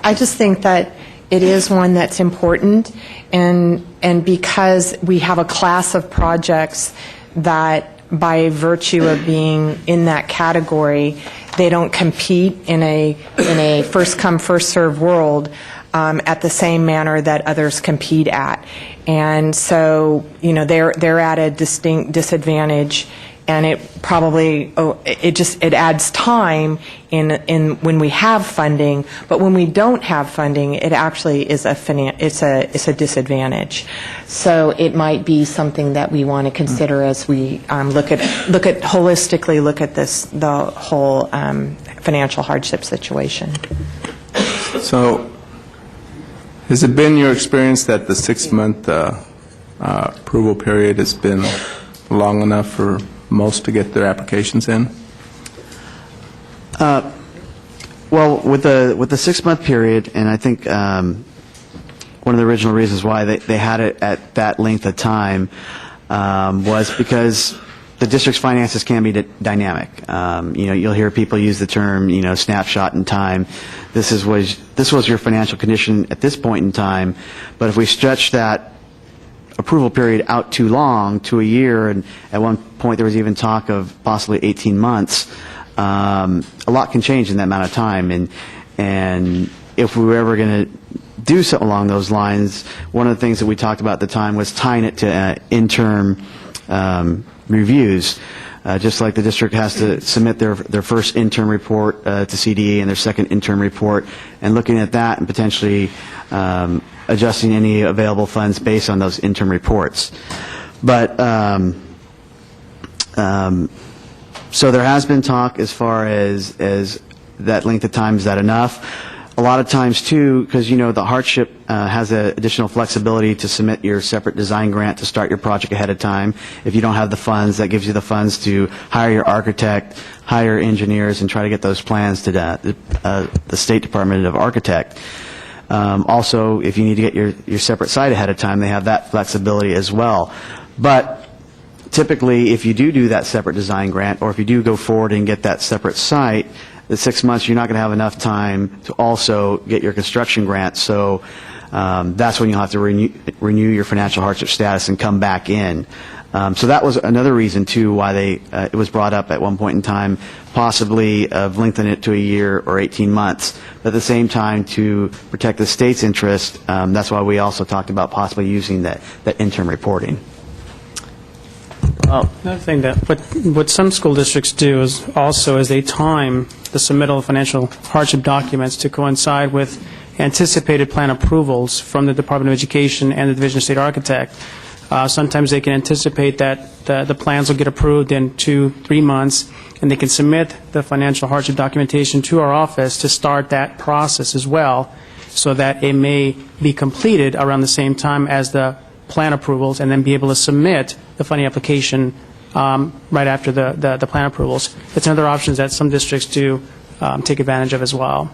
[SPEAKER 9] I just think that it is one that's important, and because we have a class of projects that, by virtue of being in that category, they don't compete in a first-come, first-served world at the same manner that others compete at. And so, they're at a distinct disadvantage, and it probably, it adds time in when we have funding, but when we don't have funding, it actually is it's a disadvantage. So it might be something that we want to consider as we look at holistically look at the whole financial hardship situation.
[SPEAKER 3] So, has it been your experience that the 6-month approval period has been long enough for most to get their applications in?
[SPEAKER 6] Well, with the 6-month period, and I think one of the original reasons why they had it at that length of time was because the district's finances can be dynamic. You'll hear people use the term, snapshot in time. This was your financial condition at this point in time, but if we stretch that approval period out too long, to a year, and at one point there was even talk of possibly 18 months, a lot can change in that amount of time, and if we were ever going to do something along those lines, one of the things that we talked about at the time was tying it to interim reviews. Just like the district has to submit their first interim report to CDE and their second interim report, and looking at that and potentially adjusting any available funds based on those interim reports. But so there has been talk as far as that length of time, is that enough? A lot of times, too, because, the hardship has additional flexibility to submit your separate design grant to start your project ahead of time. If you don't have the funds, that gives you the funds to hire your architect, hire engineers, and try to get those plans to the State Department of Architect. Also, if you need to get your separate site ahead of time, they have that flexibility as well. But typically, if you do that separate design grant, or if you do go forward and get that separate site, the 6 months, you're not going to have enough time to also get your construction grant. So that's when you'll have to renew your financial hardship status and come back in. So that was another reason, too, why it was brought up at one point in time, possibly of lengthening it to a year or 18 months. But at the same time, to protect the state's interest, that's why we also talked about possibly using that interim reporting.
[SPEAKER 10] Another thing that what some school districts do is they time the submittal of financial hardship documents to coincide with anticipated plan approvals from the Department of Education and the Division of State Architect. Sometimes they can anticipate that the plans will get approved in 2-3 months, and they can submit the financial hardship documentation to our office to start that process as well, so that it may be completed around the same time as the plan approvals, and then be able to submit the funding application right after the plan approvals. It's another option that some districts do take advantage of as well,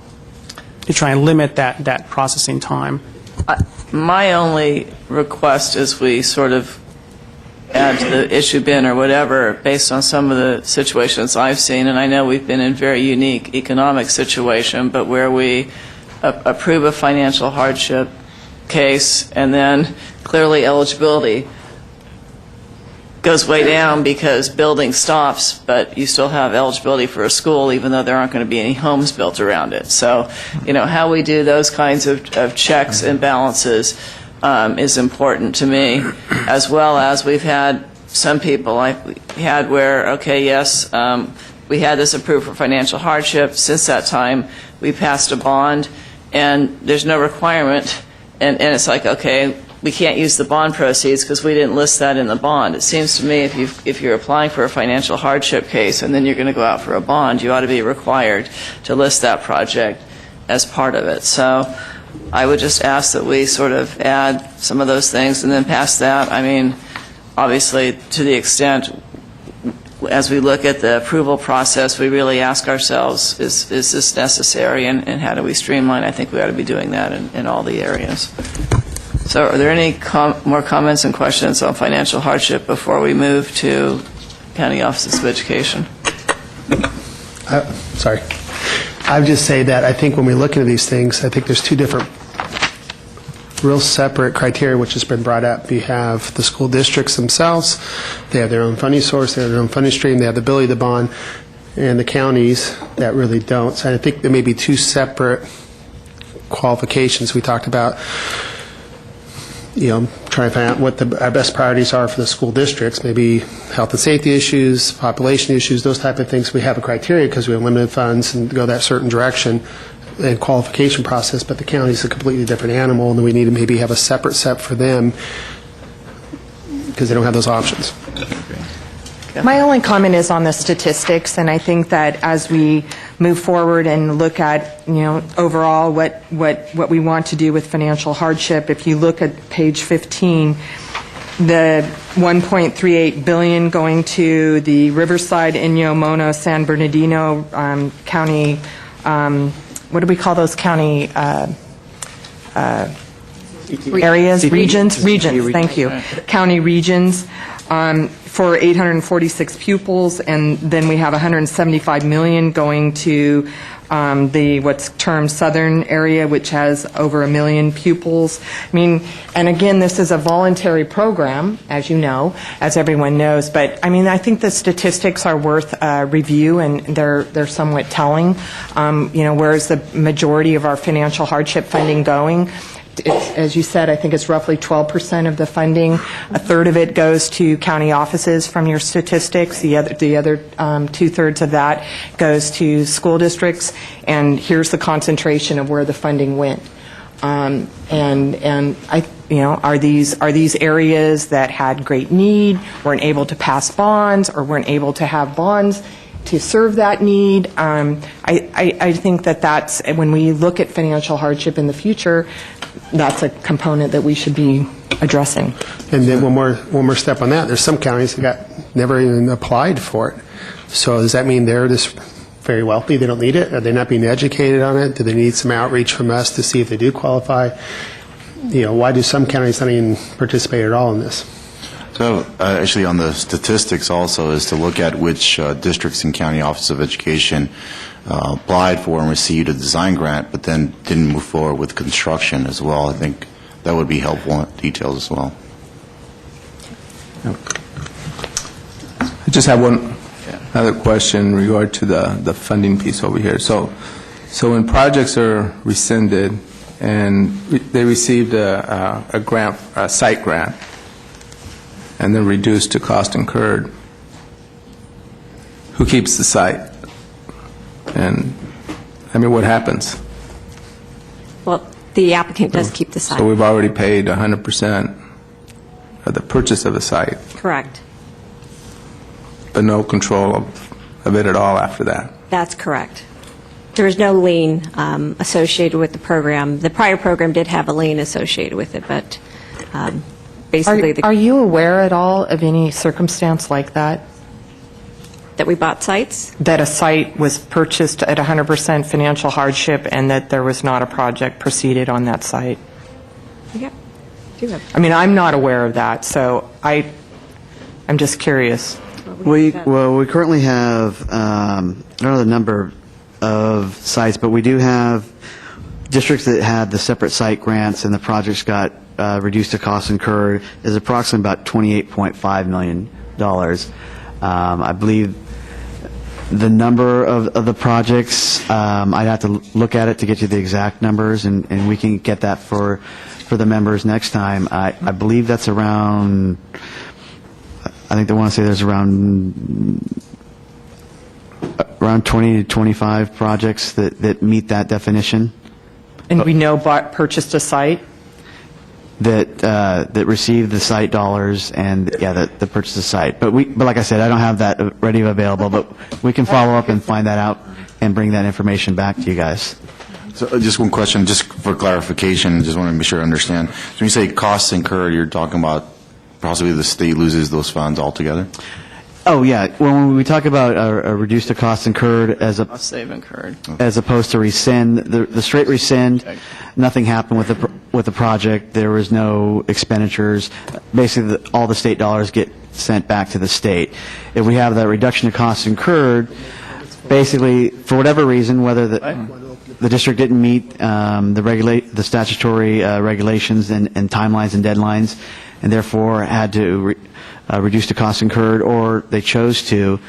[SPEAKER 10] to try and limit that processing time.
[SPEAKER 1] My only request is we sort of add to the issue bin or whatever based on some of the situations I've seen, and I know we've been in very unique economic situation, but where we approve a financial hardship case and then clearly eligibility goes way down because building stops, but you still have eligibility for a school even though there aren't going to be any homes built around it. So, how we do those kinds of checks and balances is important to me, as well as we've had some people we had where, okay, yes, we had this approved for financial hardship. Since that time, we passed a bond, and there's no requirement, and it's like, okay, we can't use the bond proceeds because we didn't list that in the bond. It seems to me if you're applying for a financial hardship case and then you're going to go out for a bond, you ought to be required to list that project as part of it. So I would just ask that we sort of add some of those things and then pass that. I mean, obviously, to the extent as we look at the approval process, we really ask ourselves, is this necessary, and how do we streamline? I think we ought to be doing that in all the areas. So are there any more comments and questions on financial hardship before we move to County Offices of Education?
[SPEAKER 5] Sorry. I would just say that I think when we look into these things, I think there's two different real separate criteria which has been brought up. You have the school districts themselves. They have their own funding source. They have their own funding stream. They have the ability to bond. And the counties that really don't. So I think there may be two separate qualifications. We talked about, trying to find out what our best priorities are for the school districts, maybe health and safety issues, population issues, those type of things. We have a criteria because we have limited funds and go that certain direction and qualification process, but the county is a completely different animal, and we need to maybe have a separate set for them because they don't have those options.
[SPEAKER 9] My only comment is on the statistics, and I think that as we move forward and look at, overall what we want to do with financial hardship, if you look at page 15, the $1.38 billion going to the Riverside, Inyo, Mono, San Bernardino county, what do we call those county areas? Regions, thank you. County regions. For 846 pupils, and then we have $175 million going to the what's termed southern area, which has over 1 million pupils. And again, this is a voluntary program, as you know, as everyone knows. But I think the statistics are worth review, and they're somewhat telling. Where's the majority of our financial hardship funding going? As you said, I think it's roughly 12% of the funding. A third of it goes to county offices from your statistics. The other 2/3 of that goes to school districts. And here's the concentration of where the funding went. And are these areas that had great need, weren't able to pass bonds, or weren't able to have bonds to serve that need? I think that's, when we look at financial hardship in the future, that's a component that we should be addressing.
[SPEAKER 5] And then one more step on that. There's some counties that never even applied for it. So does that mean they're just very wealthy? They don't need it? Are they not being educated on it? Do they need some outreach from us to see if they do qualify? Why do some counties not even participate at all in this?
[SPEAKER 11] So actually on the statistics also is to look at which districts and county office of education applied for and received a design grant, but then didn't move forward with construction as well. I think that would be helpful details as well.
[SPEAKER 3] I just have one other question in regard to the funding piece over here. So when projects are rescinded and they received a grant, a site grant, and then reduced to cost incurred, who keeps the site? And, what happens?
[SPEAKER 4] Well, the applicant does keep the site.
[SPEAKER 3] So we've already paid 100% of the purchase of the site,
[SPEAKER 4] Correct.
[SPEAKER 3] but no control of it at all after that.
[SPEAKER 4] That's correct. There is no lien associated with the program. The prior program did have a lien associated with it, but basically...
[SPEAKER 9] Are you aware at all of any circumstance like that?
[SPEAKER 4] That we bought sites?
[SPEAKER 9] That a site was purchased at 100% financial hardship and that there was not a project proceeded on that site?
[SPEAKER 4] Yeah. Do have.
[SPEAKER 9] I'm not aware of that, so I'm just curious.
[SPEAKER 6] We currently have, I don't know the number of sites, but we do have districts that had the separate site grants and the projects got reduced to cost incurred is approximately about $28.5 million. I believe the number of the projects, I'd have to look at it to get you the exact numbers, and we can get that for the members next time. I believe that's around, I think they want to say there's around 20 to 25 projects that meet that definition.
[SPEAKER 9] And we know purchased a site?
[SPEAKER 6] That received the site dollars and that purchased the site. But like I said, I don't have that ready available. But we can follow up and find that out and bring that information back to you guys.
[SPEAKER 11] So just one question, just for clarification. Just want to be sure I understand. So when you say costs incurred, you're talking about possibly the state loses those funds altogether?
[SPEAKER 6] Oh, yeah. When we talk about a reduce the cost incurred
[SPEAKER 1] Cost save incurred.
[SPEAKER 6] as opposed to rescind, the straight rescind, nothing happened with the project. There was no expenditures. Basically, all the state dollars get sent back to the state. If we have that reduction of costs incurred, basically, for whatever reason, whether the district didn't meet the statutory regulations and timelines and deadlines, and therefore had to reduce the cost incurred, or they chose to,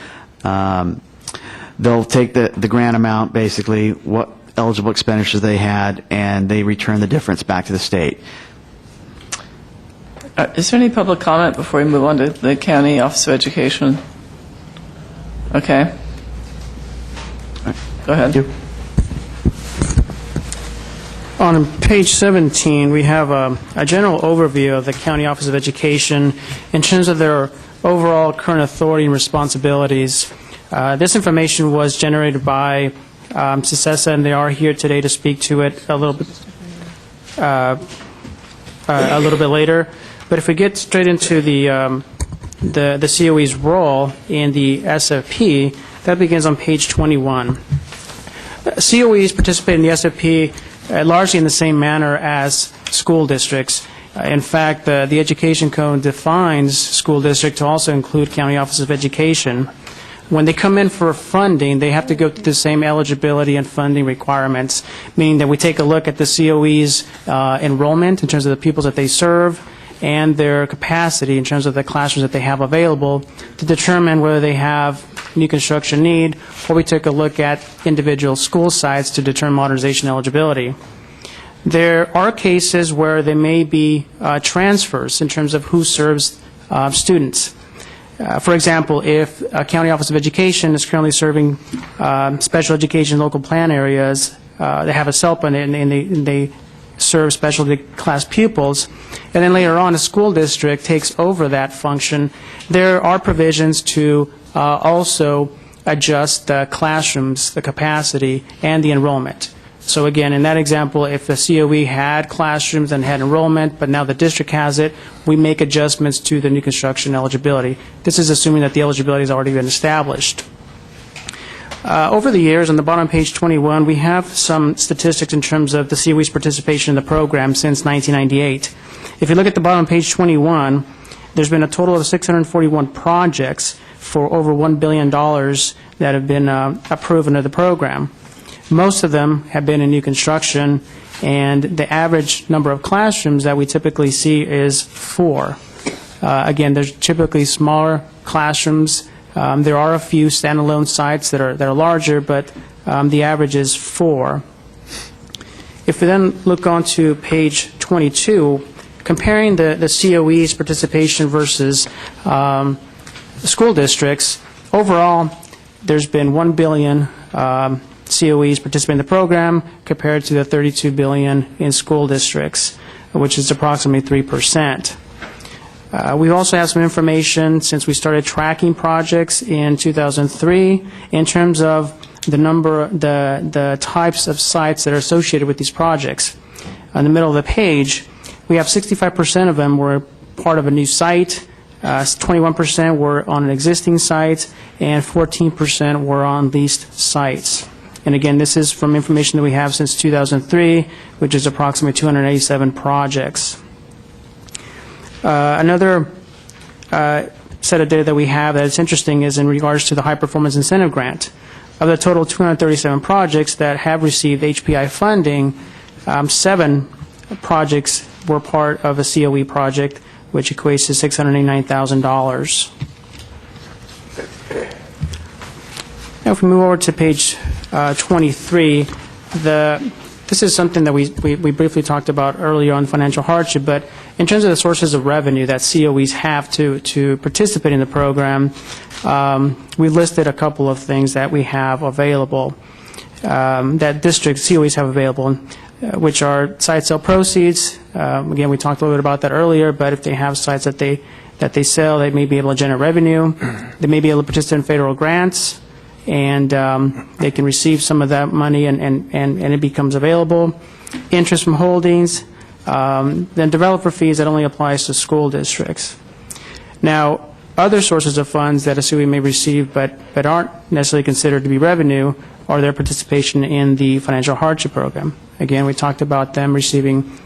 [SPEAKER 6] they'll take the grant amount, basically, what eligible expenditures they had, and they return the difference back to the state.
[SPEAKER 1] Is there any public comment before we move on to the County Office of Education? Okay. Go ahead.
[SPEAKER 10] On page 17, we have a general overview of the County Office of Education in terms of their overall current authority and responsibilities. This information was generated by CISESA, and they are here today to speak to it a little bit later. But if we get straight into the COE's role in the SFP, that begins on page 21. COEs participate in the SFP largely in the same manner as school districts. In fact, the Education Code defines school district to also include County Office of Education. When they come in for funding, they have to go through the same eligibility and funding requirements, meaning that we take a look at the COE's enrollment in terms of the pupils that they serve and their capacity in terms of the classrooms that they have available to determine whether they have new construction need, or we take a look at individual school sites to determine modernization eligibility. There are cases where there may be transfers in terms of who serves students. For example, if a County Office of Education is currently serving special education local plan areas, they have a SELPA and they serve specialty class pupils, and then later on a school district takes over that function, there are provisions to also adjust the classrooms, the capacity, and the enrollment. So again, in that example, if the COE had classrooms and had enrollment, but now the district has it, we make adjustments to the new construction eligibility. This is assuming that the eligibility has already been established. Over the years, on the bottom of page 21, we have some statistics in terms of the COE's participation in the program since 1998. If you look at the bottom of page 21, there's been a total of 641 projects for over $1 billion that have been approved under the program. Most of them have been in new construction, and the average number of classrooms that we typically see is 4. Again, there's typically smaller classrooms. There are a few standalone sites that are larger, but the average is 4. If we then look on to page 22, comparing the COE's participation versus school districts, overall, there's been $1 billion COEs participating in the program compared to the $32 billion in school districts, which is approximately 3%. We also have some information since we started tracking projects in 2003 in terms of the types of sites that are associated with these projects. In the middle of the page, we have 65% of them were part of a new site, 21% were on an existing site, and 14% were on leased sites. And again, this is from information that we have since 2003, which is approximately 287 projects. Another set of data that we have that is interesting is in regards to the High Performance Incentive Grant. Of the total 237 projects that have received HPI funding, 7 projects were part of a COE project, which equates to $689,000. Now, if we move over to page 23, this is something that we briefly talked about earlier on financial hardship, but in terms of the sources of revenue that COEs have to participate in the program, we listed a couple of things that we have available, that district COEs have available, which are site sale proceeds. Again, we talked a little bit about that earlier, but if they have sites that they sell, they may be able to generate revenue. They may be able to participate in federal grants, and they can receive some of that money and it becomes available. Interest from holdings, then developer fees that only applies to school districts. Now, other sources of funds that a COE may receive but aren't necessarily considered to be revenue are their participation in the financial hardship program. Again, we talked about them receiving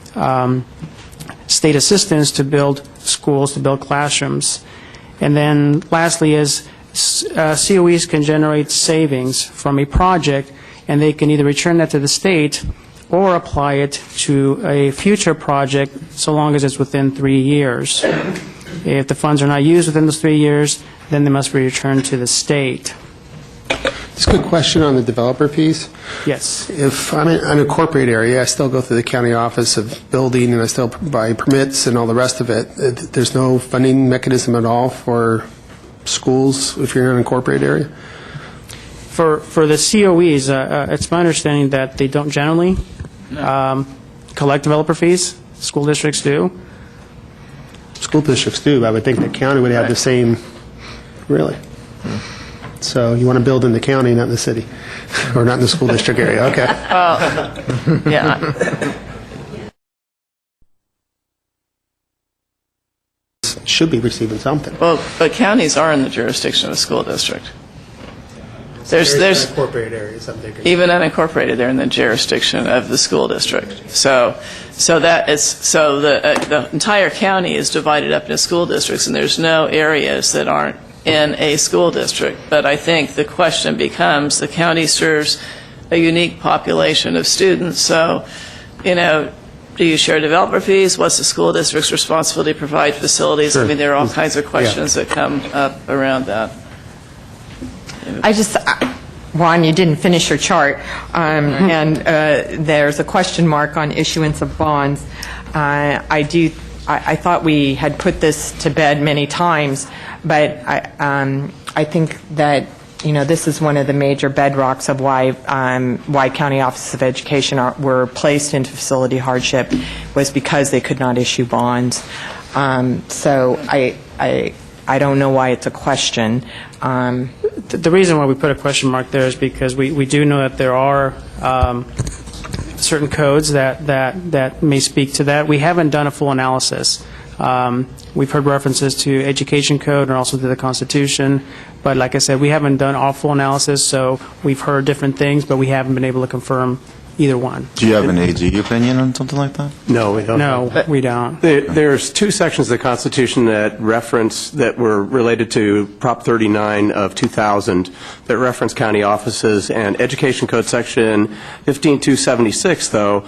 [SPEAKER 10] state assistance to build schools, to build classrooms. And then lastly is COEs can generate savings from a project, and they can either return that to the state or apply it to a future project so long as it's within 3 years. If the funds are not used within those 3 years, then they must be returned to the state.
[SPEAKER 5] Just a quick question on the developer piece.
[SPEAKER 10] Yes.
[SPEAKER 5] If I'm in an unincorporated area, I still go through the county office of building, and I still buy permits and all the rest of it. There's no funding mechanism at all for schools if you're in an unincorporated area?
[SPEAKER 10] For the COEs, it's my understanding that they don't generally collect developer fees. School districts do.
[SPEAKER 5] School districts do, but I would think the county would have the same, really. So you want to build in the county, not in the city, or not in the school district area, okay.
[SPEAKER 1] Yeah.
[SPEAKER 5] Should be receiving something.
[SPEAKER 1] Well, but counties are in the jurisdiction of a school district. There's
[SPEAKER 5] unincorporated areas, I'm thinking.
[SPEAKER 1] even unincorporated, they're in the jurisdiction of the school district. So the entire county is divided up into school districts, and there's no areas that aren't in a school district. But I think the question becomes, the county serves a unique population of students, so, do you share developer fees? What's the school district's responsibility to provide facilities?
[SPEAKER 5] Sure.
[SPEAKER 1] I mean, there are all kinds of questions that come up around that.
[SPEAKER 9] Juan, you didn't finish your chart, and there's a question mark on issuance of bonds. I thought we had put this to bed many times, but I think that this is one of the major bedrocks of why county offices of education were placed into facility hardship, was because they could not issue bonds. So I don't know why it's a question.
[SPEAKER 10] The reason why we put a question mark there is because we do know that there are certain codes that may speak to that. We haven't done a full analysis. We've heard references to education code and also to the Constitution, but like I said, we haven't done all full analysis, so we've heard different things, but we haven't been able to confirm either one.
[SPEAKER 11] Do you have an AG opinion on something like that?
[SPEAKER 7] No, we don't.
[SPEAKER 10] No, we don't.
[SPEAKER 7] There's two sections of the Constitution that were related to Prop 39 of 2000 that reference county offices, and Education Code Section 15276, though,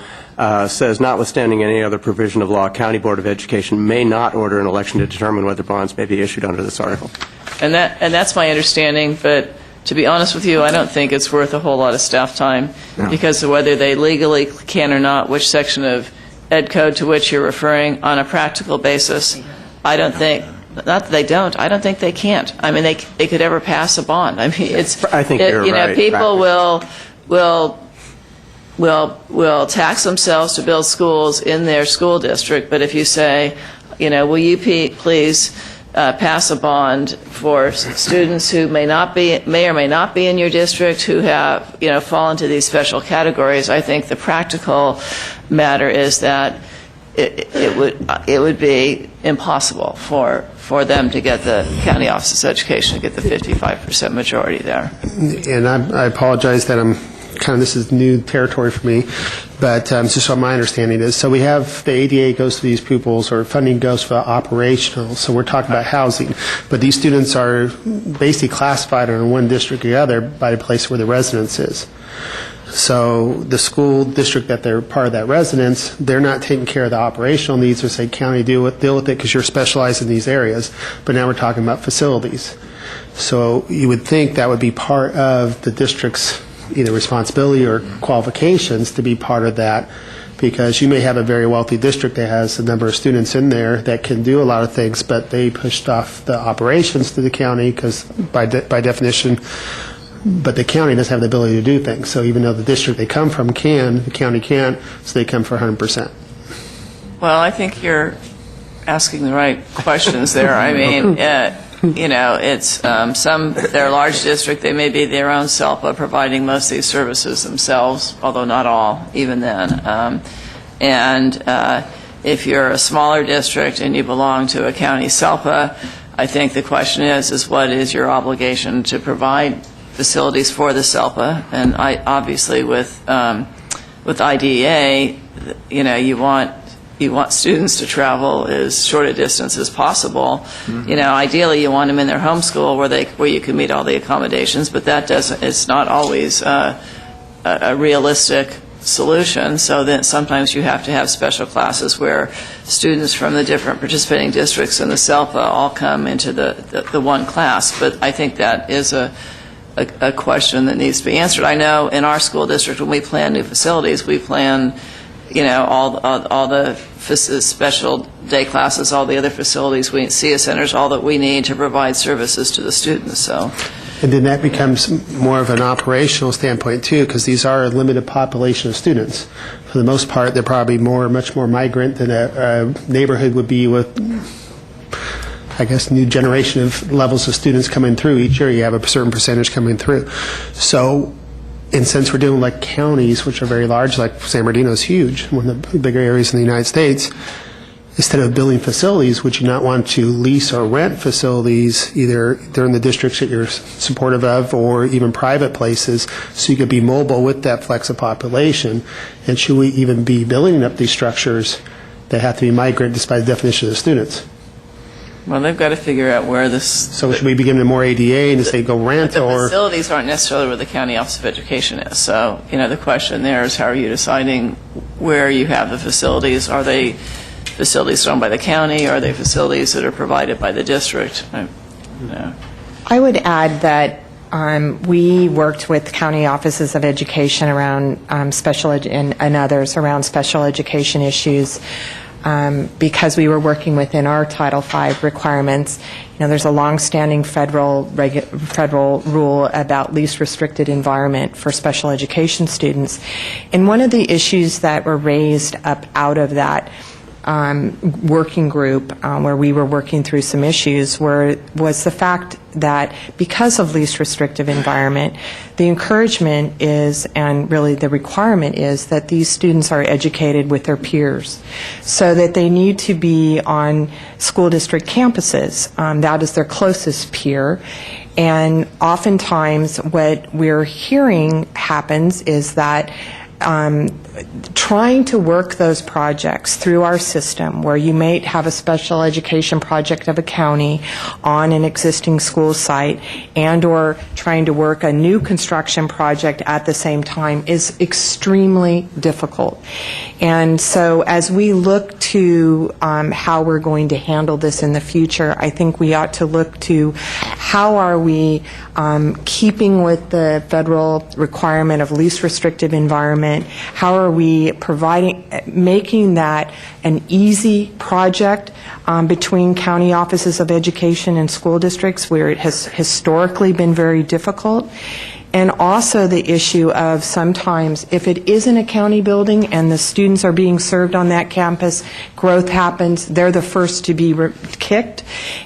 [SPEAKER 7] says, notwithstanding any other provision of law, County Board of Education may not order an election to determine whether bonds may be issued under this article.
[SPEAKER 1] And that's my understanding, but to be honest with you, I don't think it's worth a whole lot of staff time because of whether they legally can or not, which section of Ed Code to which you're referring on a practical basis. I don't think, not that they don't, I don't think they can't. I mean, they could ever pass a bond. I mean,
[SPEAKER 7] I think you're right.
[SPEAKER 1] People will tax themselves to build schools in their school district, but if you say, will you please pass a bond for students who may or may not be in your district, who have, fall into these special categories, I think the practical matter is that it would be impossible for them to get the county office of education to get the 55% majority there.
[SPEAKER 5] And I apologize that this is new territory for me, but just what my understanding is. So we have the ADA goes to these pupils, or funding goes for operational, so we're talking about housing. But these students are basically classified in one district or the other by the place where the residence is. So the school district that they're part of that residence, they're not taking care of the operational needs or say, county, deal with it because you're specialized in these areas. But now we're talking about facilities. So you would think that would be part of the district's either responsibility or qualifications to be part of that, because you may have a very wealthy district that has a number of students in there that can do a lot of things, but they pushed off the operations to the county because by definition, but the county doesn't have the ability to do things. So even though the district they come from can, the county can't, so they come for 100%.
[SPEAKER 1] Well, I think you're asking the right questions there. I mean, it's they're a large district. They may be their own SELPA providing most of these services themselves, although not all, even then. And if you're a smaller district and you belong to a county SELPA, I think the question is what is your obligation to provide facilities for the SELPA? And obviously with IDEA, you want students to travel as short a distance as possible. Ideally you want them in their home school where you can meet all the accommodations, but it's not always a realistic solution. So then sometimes you have to have special classes where students from the different participating districts in the SELPA all come into the one class. But I think that is a question that needs to be answered. I know in our school district when we plan new facilities, we plan all the special day classes, all the other facilities, CEA centers, all that we need to provide services to the students. So.
[SPEAKER 5] And then that becomes more of an operational standpoint, too, because these are a limited population of students. For the most part, they're probably much more migrant than a neighborhood would be with, I guess, new generation of levels of students coming through. Each year you have a certain percentage coming through. So, and since we're dealing with counties, which are very large, like San Bernardino is huge, one of the bigger areas in the United States, instead of building facilities, would you not want to lease or rent facilities either during the districts that you're supportive of or even private places so you could be mobile with that flex of population? And should we even be building up these structures that have to be migrant despite the definition of the students?
[SPEAKER 1] Well, they've got to figure out where this...
[SPEAKER 5] So should we be giving them more ADA and say go rent
[SPEAKER 1] the
[SPEAKER 5] or...
[SPEAKER 1] The facilities aren't necessarily where the County Office of Education is. So, the question there is how are you deciding where you have the facilities? Are they facilities owned by the county? Are they facilities that are provided by the district?
[SPEAKER 9] I would add that we worked with county offices of education around and others around special education issues because we were working within our Title V requirements. There's a long-standing federal rule about least restricted environment for special education students. And one of the issues that were raised up out of that working group where we were working through some issues was the fact that because of least restrictive environment, the encouragement is, and really the requirement is, that these students are educated with their peers, so that they need to be on school district campuses. That is their closest peer. And oftentimes what we're hearing happens is that trying to work those projects through our system, where you may have a special education project of a county on an existing school site and or trying to work a new construction project at the same time, is extremely difficult. And so as we look to how we're going to handle this in the future, I think we ought to look to how are we keeping with the federal requirement of least restrictive environment. How are we making that an easy project between county offices of education and school districts where it has historically been very difficult? And also the issue of sometimes if it isn't a county building and the students are being served on that campus, growth happens, they're the first to be kicked,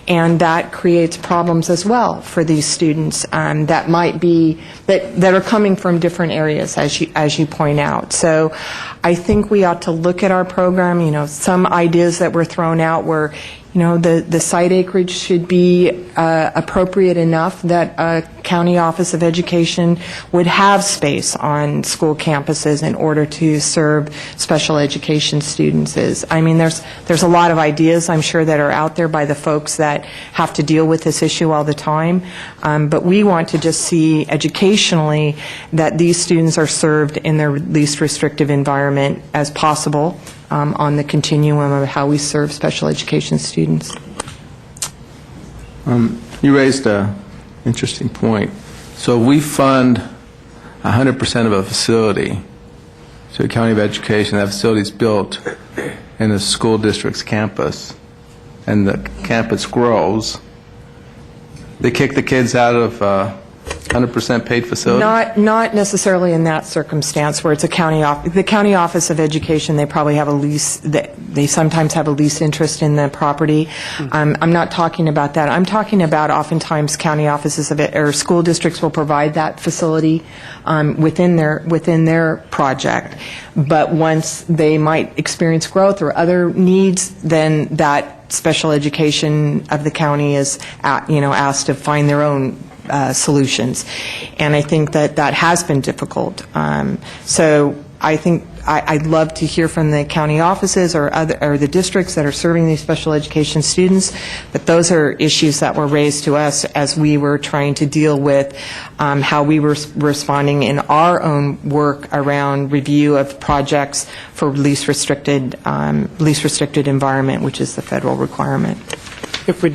[SPEAKER 9] and that creates problems as well for these students that might be, that are coming from different areas, as you point out. So I think we ought to look at our program. Some ideas that were thrown out were, the site acreage should be appropriate enough that a county office of education would have space on school campuses in order to serve special education students. There's a lot of ideas, I'm sure, that are out there by the folks that have to deal with this issue all the time. But we want to just see educationally that these students are served in their least restrictive environment as possible. On the continuum of how we serve special education students.
[SPEAKER 3] You raised an interesting point. So we fund 100% of a facility, so a county of education, that facility is built in the school district's campus, and the campus grows. They kick the kids out of 100% paid facility?
[SPEAKER 9] Not necessarily in that circumstance where it's a county office. The county office of education, they probably have a lease. they sometimes have a lease interest in the property. I'm not talking about that. I'm talking about oftentimes county offices or school districts will provide that facility within their project. But once they might experience growth or other needs, then that special education of the county is asked to find their own solutions. And I think that has been difficult. So I think I'd love to hear from the county offices or the districts that are serving these special education students, but those are issues that were raised to us as we were trying to deal with how we were responding in our own work around review of projects for least restricted environment, which is the federal requirement.
[SPEAKER 10] If we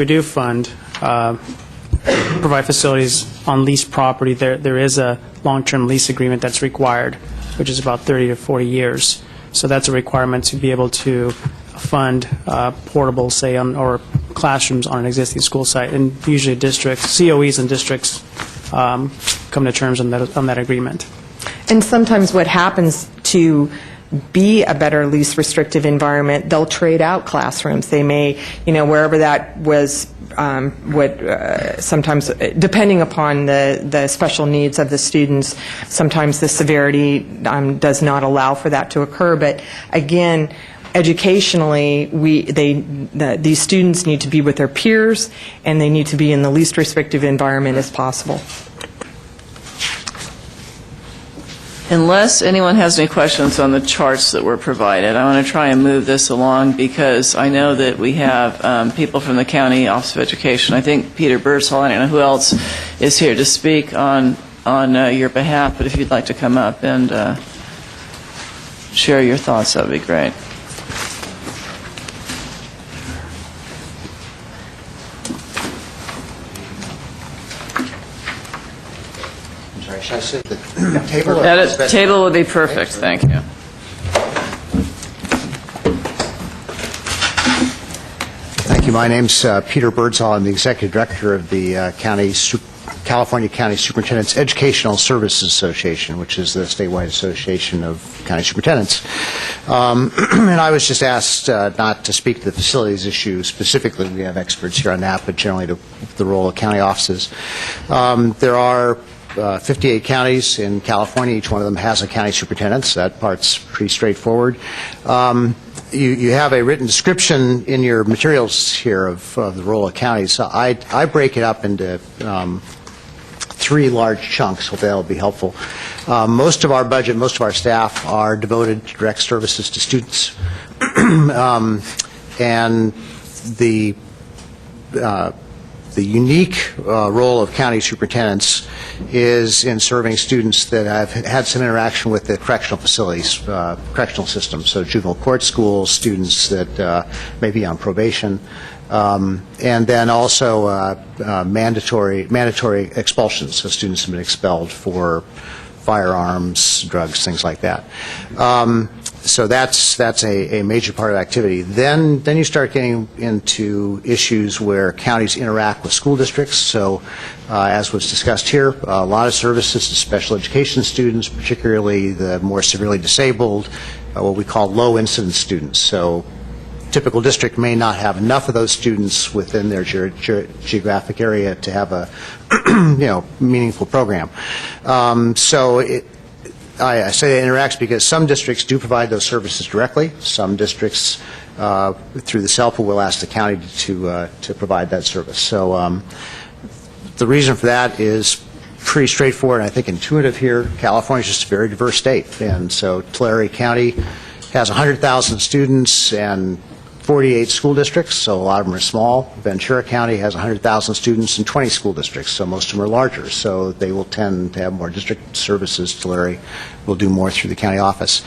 [SPEAKER 10] do fund, provide facilities on leased property, there is a long-term lease agreement that's required, which is about 30 to 40 years. So that's a requirement to be able to fund portable, say, or classrooms on an existing school site. And usually districts, COEs and districts come to terms on that agreement.
[SPEAKER 9] And sometimes what happens to be a better least restrictive environment, they'll trade out classrooms. They may, wherever that was, sometimes, depending upon the special needs of the students, sometimes the severity does not allow for that to occur. But again, educationally, these students need to be with their peers, and they need to be in the least restrictive environment as possible.
[SPEAKER 1] Unless anyone has any questions on the charts that were provided, I want to try and move this along because I know that we have people from the County Office of Education. I think Peter Birdsall, I don't know who else is here to speak on your behalf, but if you'd like to come up and share your thoughts, that would be great.
[SPEAKER 12] Should I sit at the table?
[SPEAKER 1] That table would be perfect, thank you.
[SPEAKER 12] Thank you. My name's Peter Birdsall. I'm the Executive Director of the California County Superintendents Educational Services Association, which is the statewide association of county superintendents. And I was just asked not to speak to the facilities issue specifically. We have experts here on that, but generally to the role of county offices. There are 58 counties in California. Each one of them has a county superintendent, so that part's pretty straightforward. You have a written description in your materials here of the role of counties. So I break it up into three large chunks. Hope that'll be helpful. Most of our budget, most of our staff are devoted to direct services to students. And the unique role of county superintendents is in serving students that have had some interaction with the correctional facilities, correctional system, so juvenile court schools, students that may be on probation, and then also mandatory expulsions, so students have been expelled for firearms, drugs, things like that. So that's a major part of activity. Then you start getting into issues where counties interact with school districts. So as was discussed here, a lot of services to special education students, particularly the more severely disabled, what we call low incidence students. So typical district may not have enough of those students within their geographic area to have a meaningful program. I say it interacts because some districts do provide those services directly. Some districts, through the CELPA, will ask the county to provide that service. So the reason for that is pretty straightforward and I think intuitive here. California is just a very diverse state. And so Tulare County has 100,000 students and 48 school districts, so a lot of them are small. Ventura County has 100,000 students and 20 school districts, so most of them are larger. So they will tend to have more district services. Tulare will do more through the county office.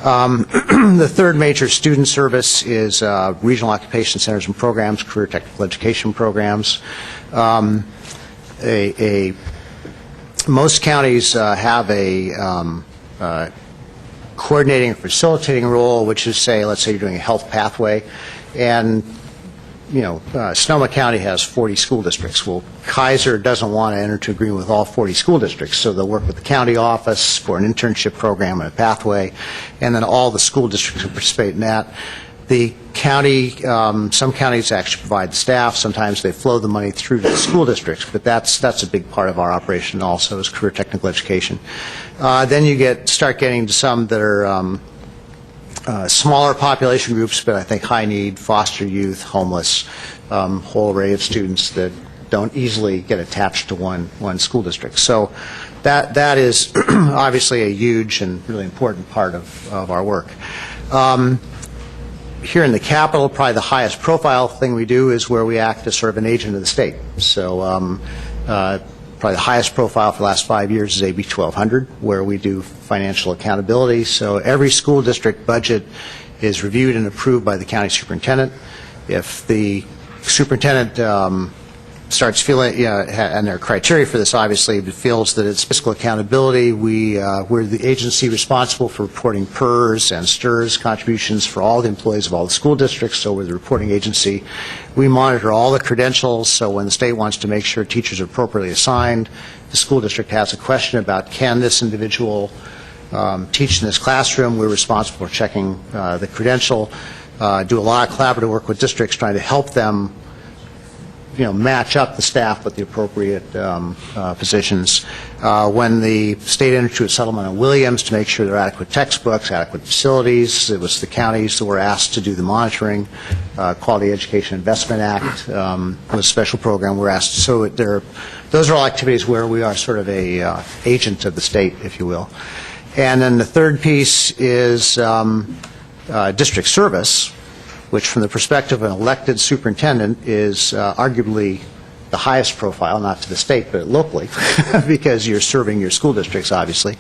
[SPEAKER 12] The third major student service is regional occupation centers and programs, career technical education programs. Most counties have a coordinating or facilitating role, which is, let's say you're doing a health pathway, and, Sonoma County has 40 school districts. Well, Kaiser doesn't want to enter into agreement with all 40 school districts, so they'll work with the county office for an internship program and a pathway, and then all the school districts will participate in that. The county, some counties actually provide staff. Sometimes they flow the money through to the school districts, but that's a big part of our operation also, is career technical education. Then you start getting to some that are smaller population groups, but I think high need, foster youth, homeless, whole array of students that don't easily get attached to one school district. So that is obviously a huge and really important part of our work. Here in the Capitol, probably the highest profile thing we do is where we act as sort of an agent of the state. So probably the highest profile for the last 5 years is AB 1200, where we do financial accountability. So every school district budget is reviewed and approved by the county superintendent. If the superintendent starts feeling, and their criteria for this obviously feels that it's fiscal accountability, we're the agency responsible for reporting PERS and STIRS contributions for all the employees of all the school districts, so we're the reporting agency. We monitor all the credentials, so when the state wants to make sure teachers are appropriately assigned, the school district has a question about can this individual teach in this classroom, we're responsible for checking the credential, do a lot of collaborative work with districts trying to help them match up the staff with the appropriate positions. When the state entered into a settlement on Williams to make sure there are adequate textbooks, adequate facilities, it was the counties that were asked to do the monitoring. Quality Education Investment Act was a special program we're asked. So those are all activities where we are sort of a agent of the state, if you will. And then the third piece is district service, which from the perspective of an elected superintendent is arguably the highest profile, not to the state, but locally, because you're serving your school districts, obviously.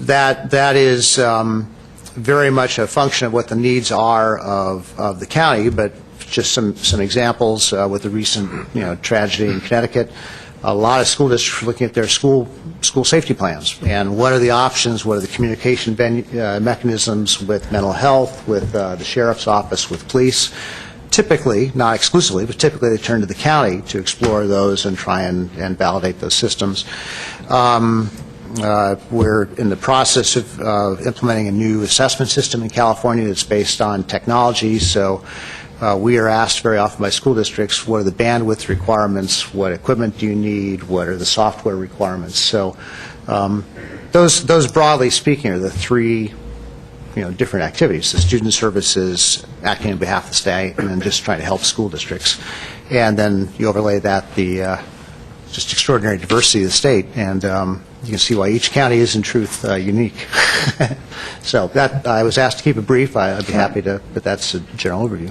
[SPEAKER 12] That is very much a function of what the needs are of the county, but just some examples with the recent tragedy in Connecticut. A lot of school districts are looking at their school safety plans and what are the options, what are the communication mechanisms with mental health, with the sheriff's office, with police. Typically, not exclusively, but typically they turn to the county to explore those and try and validate those systems. We're in the process of implementing a new assessment system in California that's based on technology, so we are asked very often by school districts, what are the bandwidth requirements, what equipment do you need, what are the software requirements. So those broadly speaking are the three different activities, the student services, acting on behalf of the state, and then just trying to help school districts. And then you overlay that the just extraordinary diversity of the state, and you can see why each county is in truth unique. So that I was asked to keep it brief. I'd be happy to, but that's a general overview.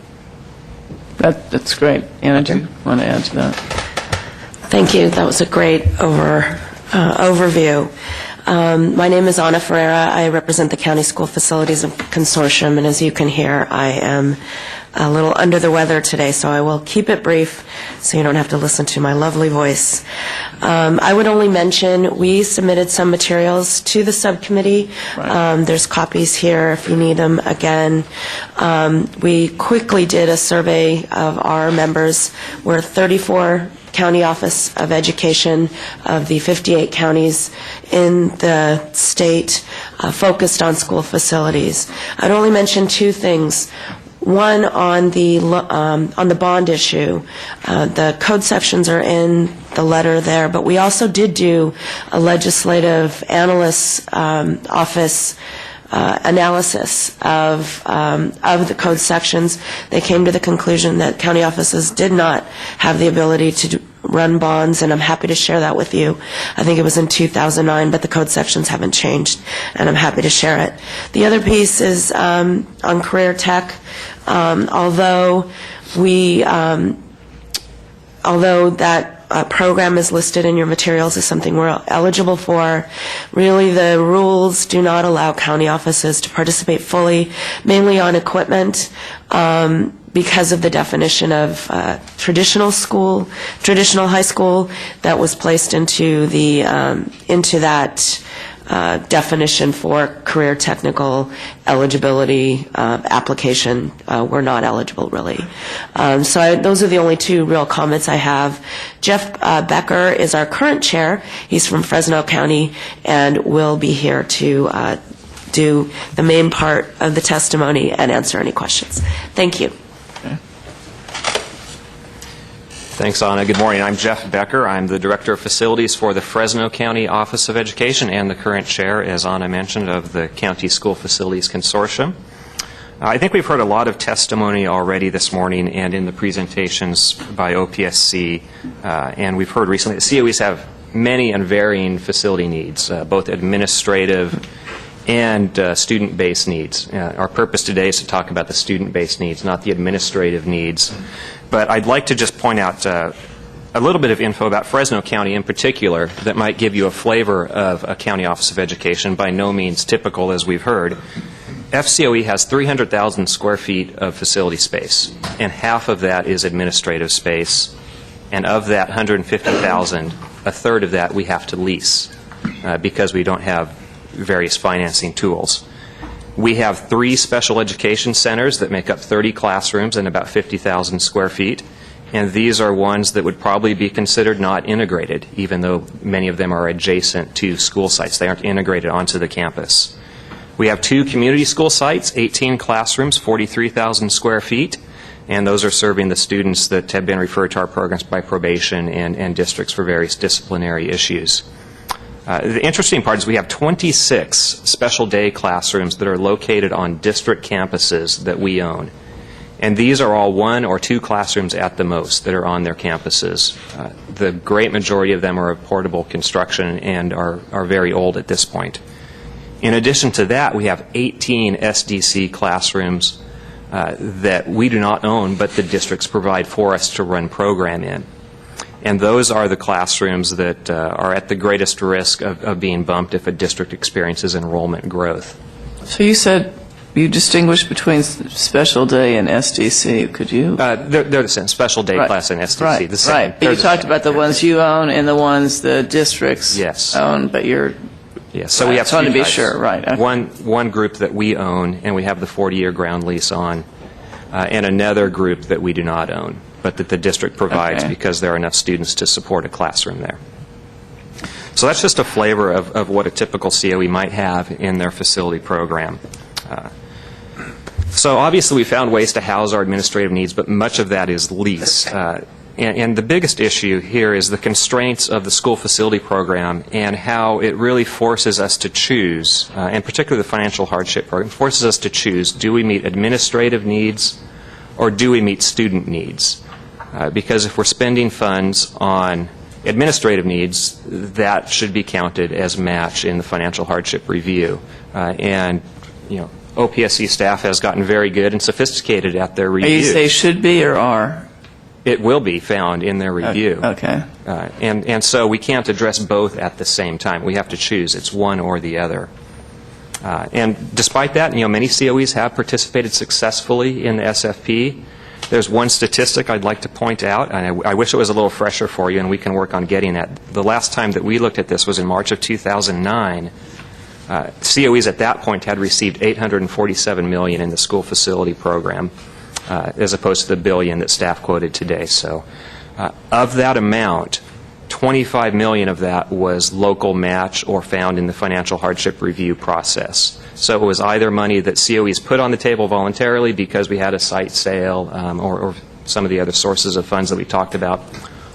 [SPEAKER 1] That's great. Anna, do you want to add to that?
[SPEAKER 13] Thank you. That was a great overview. My name is Ana Ferreira. I represent the County School Facilities Consortium, and as you can hear, I am a little under the weather today, so I will keep it brief so you don't have to listen to my lovely voice. I would only mention we submitted some materials to the subcommittee. Right. There's copies here if you need them again. We quickly did a survey of our members. We're 34 County Office of Education of the 58 counties in the state focused on school facilities. I'd only mention two things. One, on the bond issue, the code sections are in the letter there, but we also did do a legislative analyst's office analysis of the code sections. They came to the conclusion that county offices did not have the ability to run bonds, and I'm happy to share that with you. I think it was in 2009, but the code sections haven't changed, and I'm happy to share it. The other piece is on career tech. Although that program is listed in your materials as something we're eligible for, really the rules do not allow county offices to participate fully, mainly on equipment, because of the definition of traditional high school that was placed into that definition for career technical eligibility application. We're not eligible, really. So those are the only two real comments I have. Jeff Becker is our current chair. He's from Fresno County and will be here to do the main part of the testimony and answer any questions. Thank you.
[SPEAKER 14] Thanks, Anna. Good morning. I'm Jeff Becker. I'm the Director of Facilities for the Fresno County Office of Education and the current chair, as Anna mentioned, of the County School Facilities Consortium. I think we've heard a lot of testimony already this morning and in the presentations by OPSC, and we've heard recently that COEs have many and varying facility needs, both administrative and student-based needs. Our purpose today is to talk about the student-based needs, not the administrative needs. But I'd like to just point out a little bit of info about Fresno County in particular that might give you a flavor of a county office of education, by no means typical, as we've heard. FCOE has 300,000 square feet of facility space, and half of that is administrative space. And of that 150,000, a third of that we have to lease because we don't have various financing tools. We have 3 special education centers that make up 30 classrooms and about 50,000 square feet. And these are ones that would probably be considered not integrated, even though many of them are adjacent to school sites. They aren't integrated onto the campus. We have 2 community school sites, 18 classrooms, 43,000 square feet. And those are serving the students that have been referred to our programs by probation and districts for various disciplinary issues. The interesting part is we have 26 special day classrooms that are located on district campuses that we own. And these are all 1 or 2 classrooms at the most that are on their campuses. The great majority of them are of portable construction and are very old at this point. In addition to that, we have 18 SDC classrooms that we do not own, but the districts provide for us to run program in. And those are the classrooms that are at the greatest risk of being bumped if a district experiences enrollment growth.
[SPEAKER 1] So you said you distinguish between special day and SDC. Could you?
[SPEAKER 14] They're the same, special day class and SDC.
[SPEAKER 1] Right,
[SPEAKER 14] the same.
[SPEAKER 1] right. But you talked about the ones you own and the ones the districts own, but you're...
[SPEAKER 14] Yes, so we have
[SPEAKER 1] two
[SPEAKER 14] to be
[SPEAKER 1] sure, right. Okay.
[SPEAKER 14] One group that we own and we have the 40-year ground lease on, and another group that we do not own, but that the district provides because there are enough students to support a classroom there. So that's just a flavor of what a typical COE might have in their facility program. So obviously we found ways to house our administrative needs, but much of that is lease. And the biggest issue here is the constraints of the school facility program and how it really forces us to choose, and particularly the financial hardship program, forces us to choose, do we meet administrative needs or do we meet student needs? Because if we're spending funds on administrative needs, that should be counted as match in the financial hardship review. And, you know, OPSC staff has gotten very good and sophisticated at their reviews.
[SPEAKER 1] You say should be or are?
[SPEAKER 14] It will be found in their review.
[SPEAKER 1] Okay.
[SPEAKER 14] And so we can't address both at the same time. We have to choose. It's one or the other. And despite that, you know, many COEs have participated successfully in the SFP. There's one statistic I'd like to point out, and I wish it was a little fresher for you, and we can work on getting that. The last time that we looked at this was in March of 2009. COEs at that point had received $847 million in the school facility program, as opposed to the billion that staff quoted today. So of that amount, $25 million of that was local match or found in the financial hardship review process. So it was either money that COEs put on the table voluntarily because we had a site sale or some of the other sources of funds that we talked about,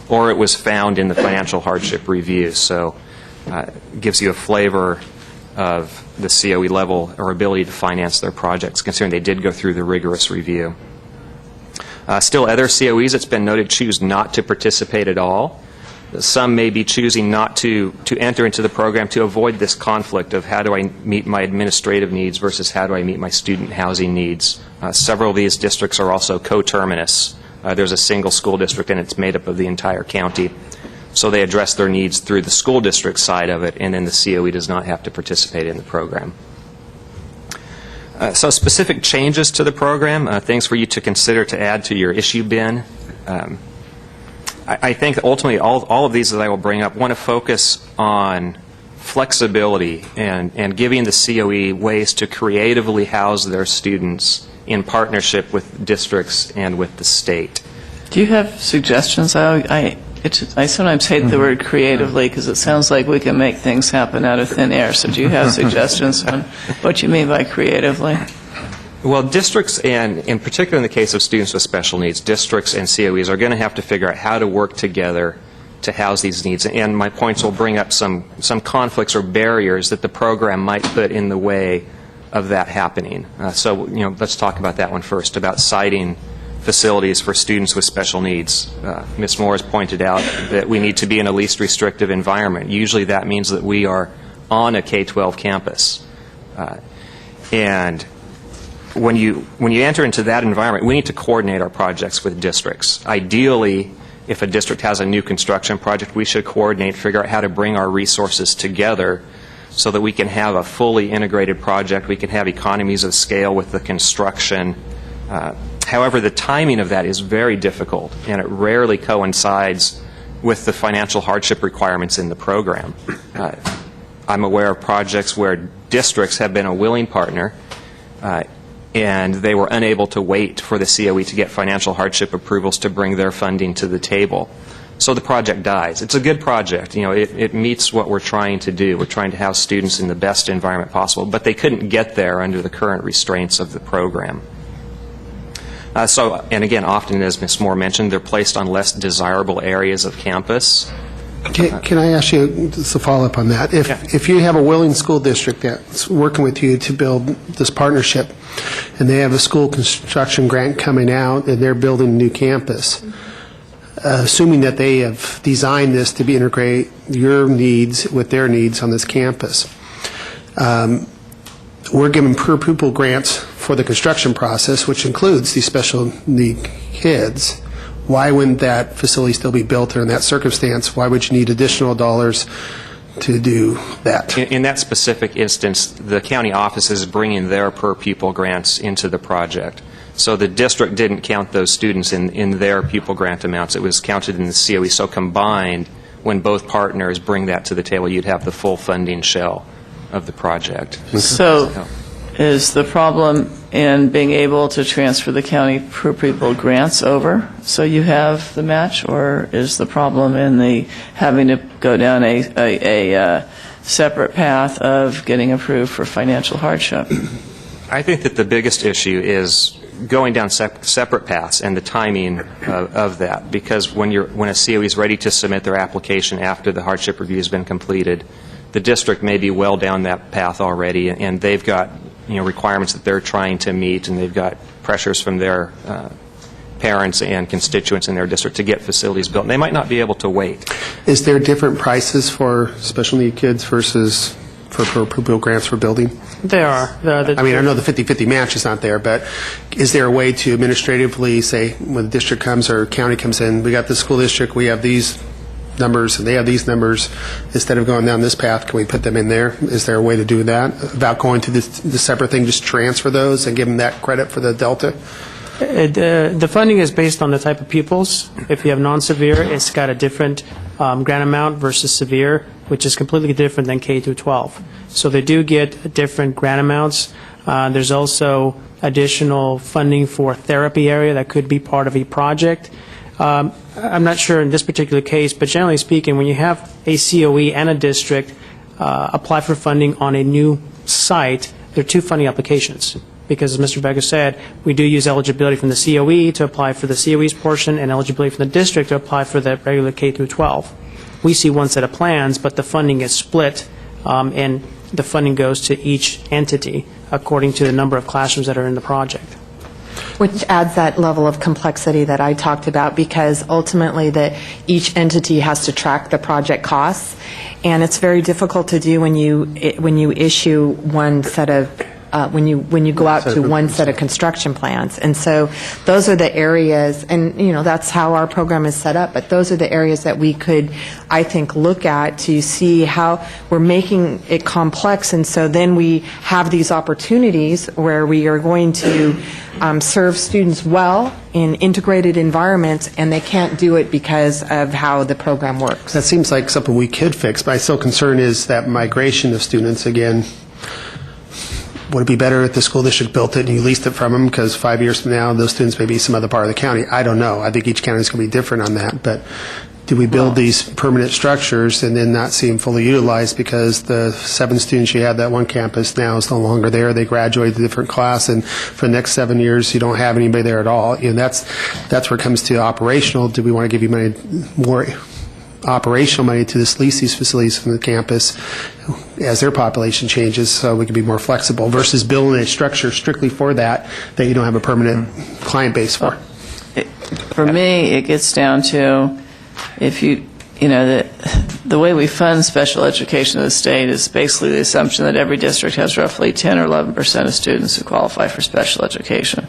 [SPEAKER 14] or it was found in the financial hardship review. So it gives you a flavor of the COE level or ability to finance their projects, considering they did go through the rigorous review. Still, other COEs, it's been noted, choose not to participate at all. Some may be choosing not to enter into the program to avoid this conflict of how do I meet my administrative needs versus how do I meet my student housing needs. Several of these districts are also coterminous. There's a single school district and it's made up of the entire county. So they address their needs through the school district side of it, and then the COE does not have to participate in the program. So specific changes to the program, things for you to consider to add to your issue bin. I think ultimately all of these that I will bring up want to focus on flexibility and giving the COE ways to creatively house their students in partnership with districts and with the state.
[SPEAKER 1] Do you have suggestions? I I sometimes hate the word creatively because it sounds like we can make things happen out of thin air. So do you have suggestions on what you mean by creatively?
[SPEAKER 14] Well, districts, and in particular in the case of students with special needs, districts and COEs are going to have to figure out how to work together to house these needs. And my points will bring up some conflicts or barriers that the program might put in the way of that happening. So, let's talk about that one first, about citing facilities for students with special needs. Ms. Moore has pointed out that we need to be in a least restrictive environment. Usually that means that we are on a K-12 campus. And when you enter into that environment, we need to coordinate our projects with districts. Ideally, if a district has a new construction project, we should coordinate, figure out how to bring our resources together so that we can have a fully integrated project. We can have economies of scale with the construction. However, the timing of that is very difficult, and it rarely coincides with the financial hardship requirements in the program. I'm aware of projects where districts have been a willing partner, and they were unable to wait for the COE to get financial hardship approvals to bring their funding to the table. So the project dies. It's a good project. It meets what we're trying to do. We're trying to house students in the best environment possible, but they couldn't get there under the current restraints of the program. And again, often, as Ms. Moore mentioned, they're placed on less desirable areas of campus.
[SPEAKER 5] Can I ask you just a follow-up on that? If you have a willing school district that's working with you to build this partnership, and they have a school construction grant coming out, and they're building a new campus, assuming that they have designed this to integrate your needs with their needs on this campus, we're giving per pupil grants for the construction process, which includes these special need kids. Why wouldn't that facility still be built there in that circumstance? Why would you need additional dollars to do that?
[SPEAKER 14] In that specific instance, the county office is bringing their per pupil grants into the project. So the district didn't count those students in their pupil grant amounts. It was counted in the COE. So combined, when both partners bring that to the table, you'd have the full funding shell of the project.
[SPEAKER 1] So is the problem in being able to transfer the county per pupil grants over so you have the match, or is the problem in the having to go down a separate path of getting approved for financial hardship?
[SPEAKER 14] I think that the biggest issue is going down separate paths and the timing of that, because when a COE is ready to submit their application after the hardship review has been completed, the district may be well down that path already, and they've got requirements that they're trying to meet, and they've got pressures from their parents and constituents in their district to get facilities built, and they might not be able to wait.
[SPEAKER 5] Is there different prices for special need kids versus for per pupil grants for building?
[SPEAKER 10] There are.
[SPEAKER 5] I mean, I know the 50-50 match is not there, but is there a way to administratively say when the district comes or county comes in, we got the school district, we have these numbers and they have these numbers, instead of going down this path, can we put them in there? Is there a way to do that without going to the separate thing, just transfer those and give them that credit for the delta?
[SPEAKER 10] The funding is based on the type of pupils. If you have non-severe, it's got a different grant amount versus severe, which is completely different than K through 12. So they do get different grant amounts. There's also additional funding for therapy area that could be part of a project. I'm not sure in this particular case, but generally speaking, when you have a COE and a district apply for funding on a new site, there are two funding applications. Because as Mr. Becker said, we do use eligibility from the COE to apply for the COE's portion and eligibility from the district to apply for the regular K through 12. We see one set of plans, but the funding is split, and the funding goes to each entity according to the number of classrooms that are in the project.
[SPEAKER 9] Which adds that level of complexity that I talked about, because ultimately each entity has to track the project costs, and it's very difficult to do when you issue one set of when you go out to one set of construction plans. And so those are the areas, and that's how our program is set up, but those are the areas that we could, I think, look at to see how we're making it complex, and so then we have these opportunities where we are going to serve students well in integrated environments, and they can't do it because of how the program works.
[SPEAKER 5] That seems like something we could fix. My sole concern is that migration of students, again, would it be better if the school district built it and you leased it from them, because 5 years from now those students may be some other part of the county? I don't know. I think each county is going to be different on that. But do we build these permanent structures and then not see them fully utilized because the 7 students you had that one campus now is no longer there? They graduated to a different class, and for the next 7 years, you don't have anybody there at all. And that's where it comes to operational. Do we want to give you money, more operational money to lease these facilities from the campus as their population changes so we can be more flexible versus building a structure strictly for that you don't have a permanent client base for?
[SPEAKER 1] For me, it gets down to if the way we fund special education in the state is basically the assumption that every district has roughly 10 or 11% of students who qualify for special education.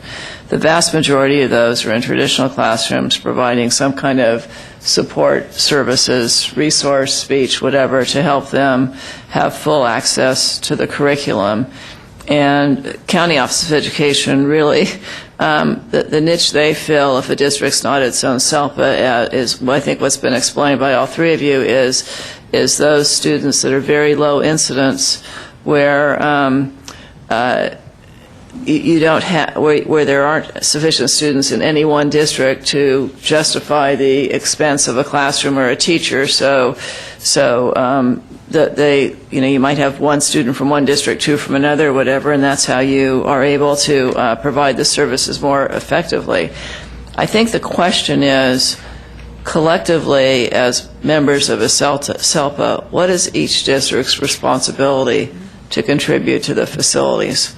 [SPEAKER 1] The vast majority of those are in traditional classrooms providing some kind of support services, resource, speech, whatever, to help them have full access to the curriculum. And County Office of Education really, the niche they fill, if a district's not its own SELPA, is, I think what's been explained by all three of you, is those students that are very low incidence where you don't have, where there aren't sufficient students in any one district to justify the expense of a classroom or a teacher. So you might have one student from one district, 2 from another, whatever, and that's how you are able to provide the services more effectively. I think the question is, collectively, as members of a SELPA, what is each district's responsibility to contribute to the facilities?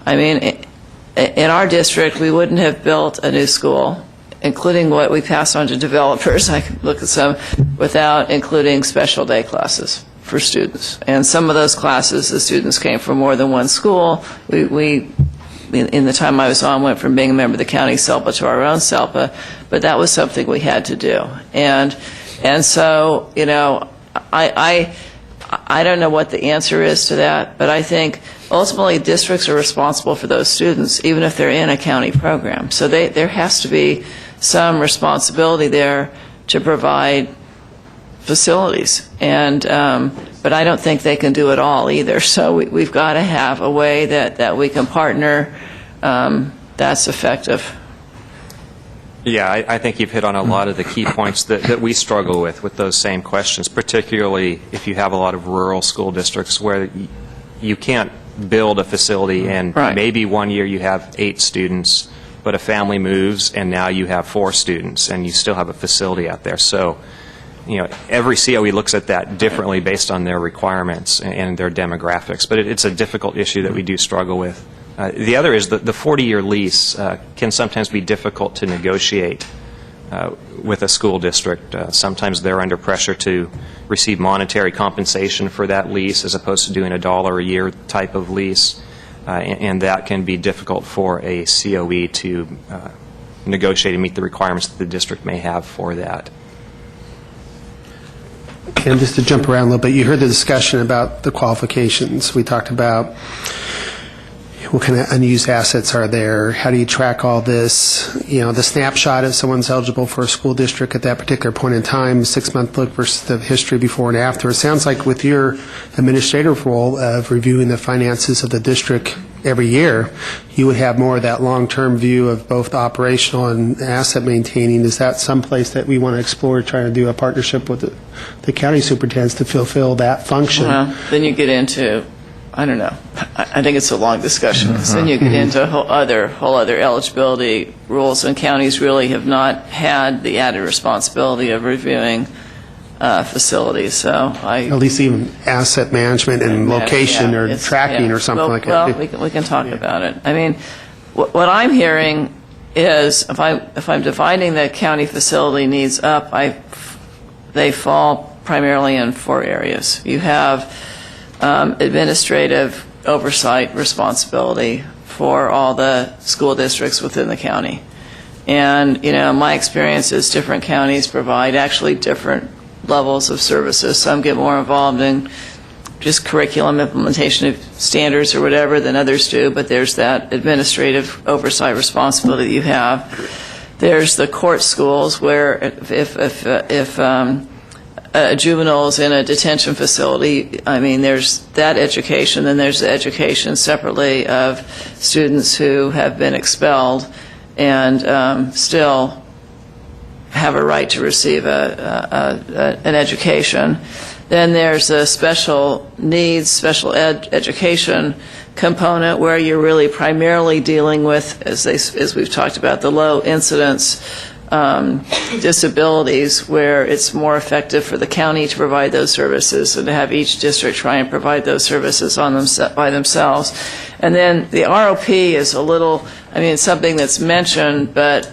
[SPEAKER 1] I mean, in our district, we wouldn't have built a new school, including what we pass on to developers. I can look at some, without including special day classes for students. And some of those classes, the students came from more than one school. We in the time I was on, went from being a member of the county SELPA to our own SELPA, but that was something we had to do. And so, I don't know what the answer is to that, but I think ultimately districts are responsible for those students, even if they're in a county program. So there has to be some responsibility there to provide facilities. And but I don't think they can do it all either. So we've got to have a way that we can partner that's effective.
[SPEAKER 14] Yeah, I think you've hit on a lot of the key points that we struggle with those same questions, particularly if you have a lot of rural school districts where you can't build a facility and maybe one year you have 8 students, but a family moves and now you have 4 students and you still have a facility out there. So, every COE looks at that differently based on their requirements and their demographics, but it's a difficult issue that we do struggle with. The other is that the 40-year lease can sometimes be difficult to negotiate with a school district. Sometimes they're under pressure to receive monetary compensation for that lease as opposed to doing $1 a year type of lease, and that can be difficult for a COE to negotiate and meet the requirements that the district may have for that.
[SPEAKER 5] And just to jump around a little bit, you heard the discussion about the qualifications. We talked about what kind of unused assets are there? How do you track all this? The snapshot if someone's eligible for a school district at that particular point in time, 6-month look versus the history before and after. It sounds like with your administrative role of reviewing the finances of the district every year, you would have more of that long-term view of both operational and asset maintaining. Is that someplace that we want to explore, trying to do a partnership with the county superintendents to fulfill that function?
[SPEAKER 1] Well, then you get into, I don't know. I think it's a long discussion. Then you get into whole other eligibility rules, and counties really have not had the added responsibility of reviewing facilities. So at
[SPEAKER 5] least even asset management and location or tracking or something like that.
[SPEAKER 1] Well, we can talk about it. I mean, what I'm hearing is if I'm dividing the county facility needs up, they fall primarily in 4 areas. You have administrative oversight responsibility for all the school districts within the county. And, my experience is different counties provide actually different levels of services. Some get more involved in just curriculum implementation of standards or whatever than others do, but there's that administrative oversight responsibility that you have. There's the court schools where if a juvenile's in a detention facility, I mean, there's that education, then there's the education separately of students who have been expelled and still have a right to receive an education. Then there's a special needs, special education component where you're really primarily dealing with, as we've talked about, the low incidence disabilities, where it's more effective for the county to provide those services and to have each district try and provide those services by themselves. And then the ROP is a little, I mean, it's something that's mentioned, but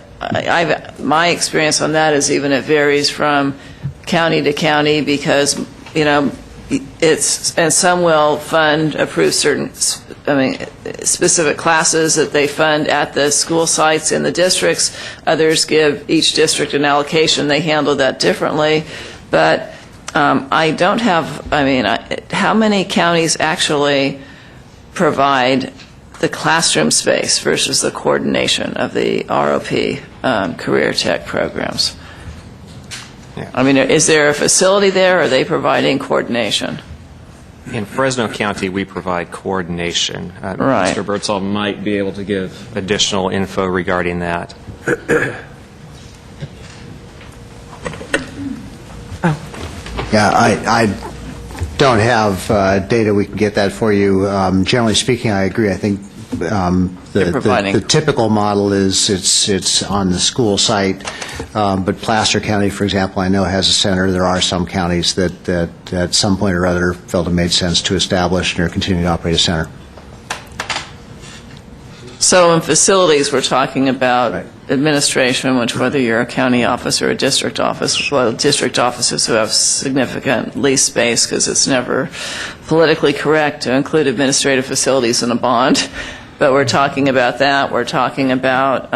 [SPEAKER 1] my experience on that is even it varies from county to county because, you know, and some will approve certain, specific classes that they fund at the school sites in the districts. Others give each district an allocation. They handle that differently. But I don't have, how many counties actually provide the classroom space versus the coordination of the ROP career tech programs?
[SPEAKER 14] Yeah.
[SPEAKER 1] I mean, is there a facility there, or are they providing coordination?
[SPEAKER 14] In Fresno County, we provide coordination.
[SPEAKER 1] Right.
[SPEAKER 14] Mr. Birdsall might be able to give additional info regarding that.
[SPEAKER 12] Yeah, I don't have data. We can get that for you. Generally speaking, I agree. I think the typical model is it's on the school site, but Placer County, for example, I know has a center. There are some counties that at some point or other felt it made sense to establish and are continuing to operate a center.
[SPEAKER 1] So in facilities, we're talking about administration, which whether you're a county office or a district office, well, district offices who have significant lease space because it's never politically correct to include administrative facilities in a bond. But we're talking about that. We're talking about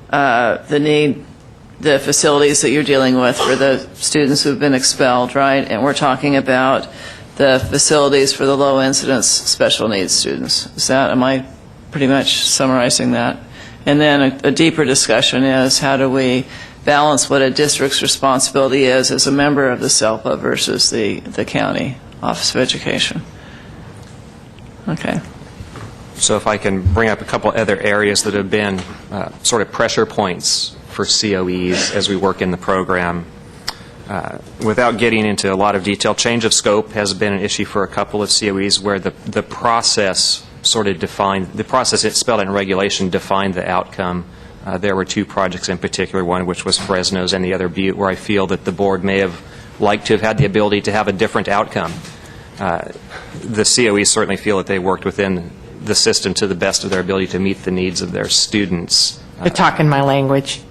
[SPEAKER 1] the facilities that you're dealing with for the students who've been expelled, right? And we're talking about the facilities for the low incidence special needs students. Am I pretty much summarizing that? And then a deeper discussion is how do we balance what a district's responsibility is as a member of the SELPA versus the county Office of Education. Okay.
[SPEAKER 14] So if I can bring up a couple other areas that have been sort of pressure points for COEs as we work in the program. Without getting into a lot of detail, change of scope has been an issue for a couple of COEs where the process sort of defined, the process it's spelled out in regulation defined the outcome. There were two projects in particular, one which was Fresno's and the other Butte, where I feel that the board may have liked to have had the ability to have a different outcome. The COEs certainly feel that they worked within the system to the best of their ability to meet the needs of their students.
[SPEAKER 9] You're talking my language.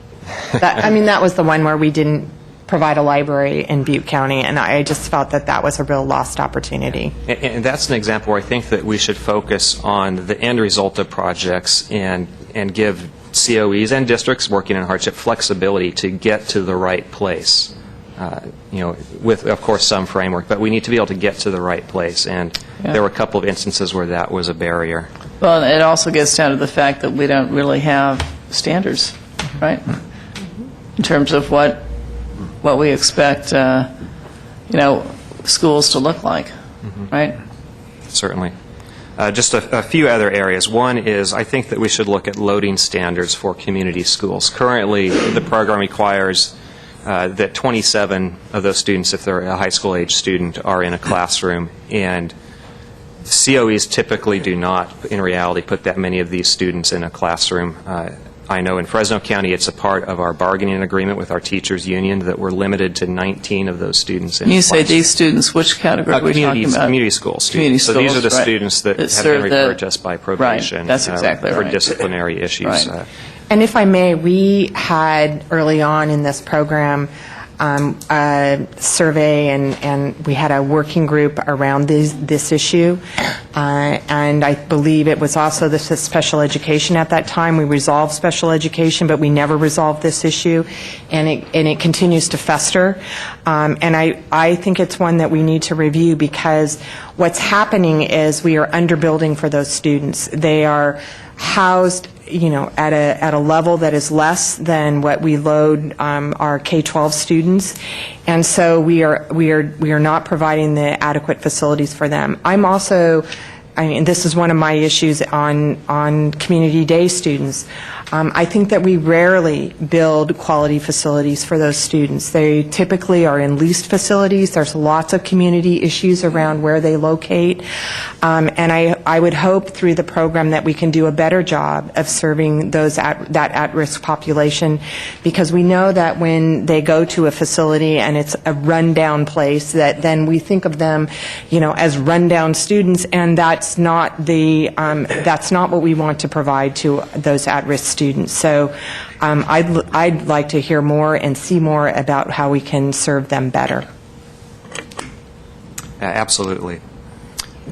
[SPEAKER 9] That was the one where we didn't provide a library in Butte County, and I just felt that that was a real lost opportunity.
[SPEAKER 14] And that's an example where I think that we should focus on the end result of projects and give COEs and districts working in hardship flexibility to get to the right place. With, of course, some framework, but we need to be able to get to the right place, and there were a couple of instances where that was a barrier.
[SPEAKER 1] Well, it also gets down to the fact that we don't really have standards, right, in terms of what we expect, schools to look like, right?
[SPEAKER 14] Certainly. Just a few other areas. One is I think that we should look at loading standards for community schools. Currently, the program requires that 27 of those students, if they're a high school age student, are in a classroom, and COEs typically do not, in reality, put that many of these students in a classroom. I know in Fresno County it's a part of our bargaining agreement with our teachers union that we're limited to 19 of those students in
[SPEAKER 1] You
[SPEAKER 14] classroom.
[SPEAKER 1] say these students, which category are we talking about?
[SPEAKER 14] Community school students.
[SPEAKER 1] Community
[SPEAKER 14] so these are the
[SPEAKER 1] schools,
[SPEAKER 14] students that have
[SPEAKER 1] serve
[SPEAKER 14] been referred to us by probation
[SPEAKER 1] right. That's exactly
[SPEAKER 14] for
[SPEAKER 1] right.
[SPEAKER 14] disciplinary issues.
[SPEAKER 1] Right.
[SPEAKER 9] And if I may, we had early on in this program a survey, and we had a working group around this issue, and I believe it was also the special education at that time. We resolved special education, but we never resolved this issue, and it continues to fester. And I think it's one that we need to review, because what's happening is we are underbuilding for those students. They are housed at a level that is less than what we load our K-12 students, and so we are not providing the adequate facilities for them. This is one of my issues on community day students. I think that we rarely build quality facilities for those students. They typically are in leased facilities. There's lots of community issues around where they locate. And I would hope through the program that we can do a better job of serving those that at-risk population, because we know that when they go to a facility and it's a rundown place, that then we think of them, as rundown students, and that's not what we want to provide to those at-risk students. So I'd like to hear more and see more about how we can serve them better.
[SPEAKER 14] Absolutely.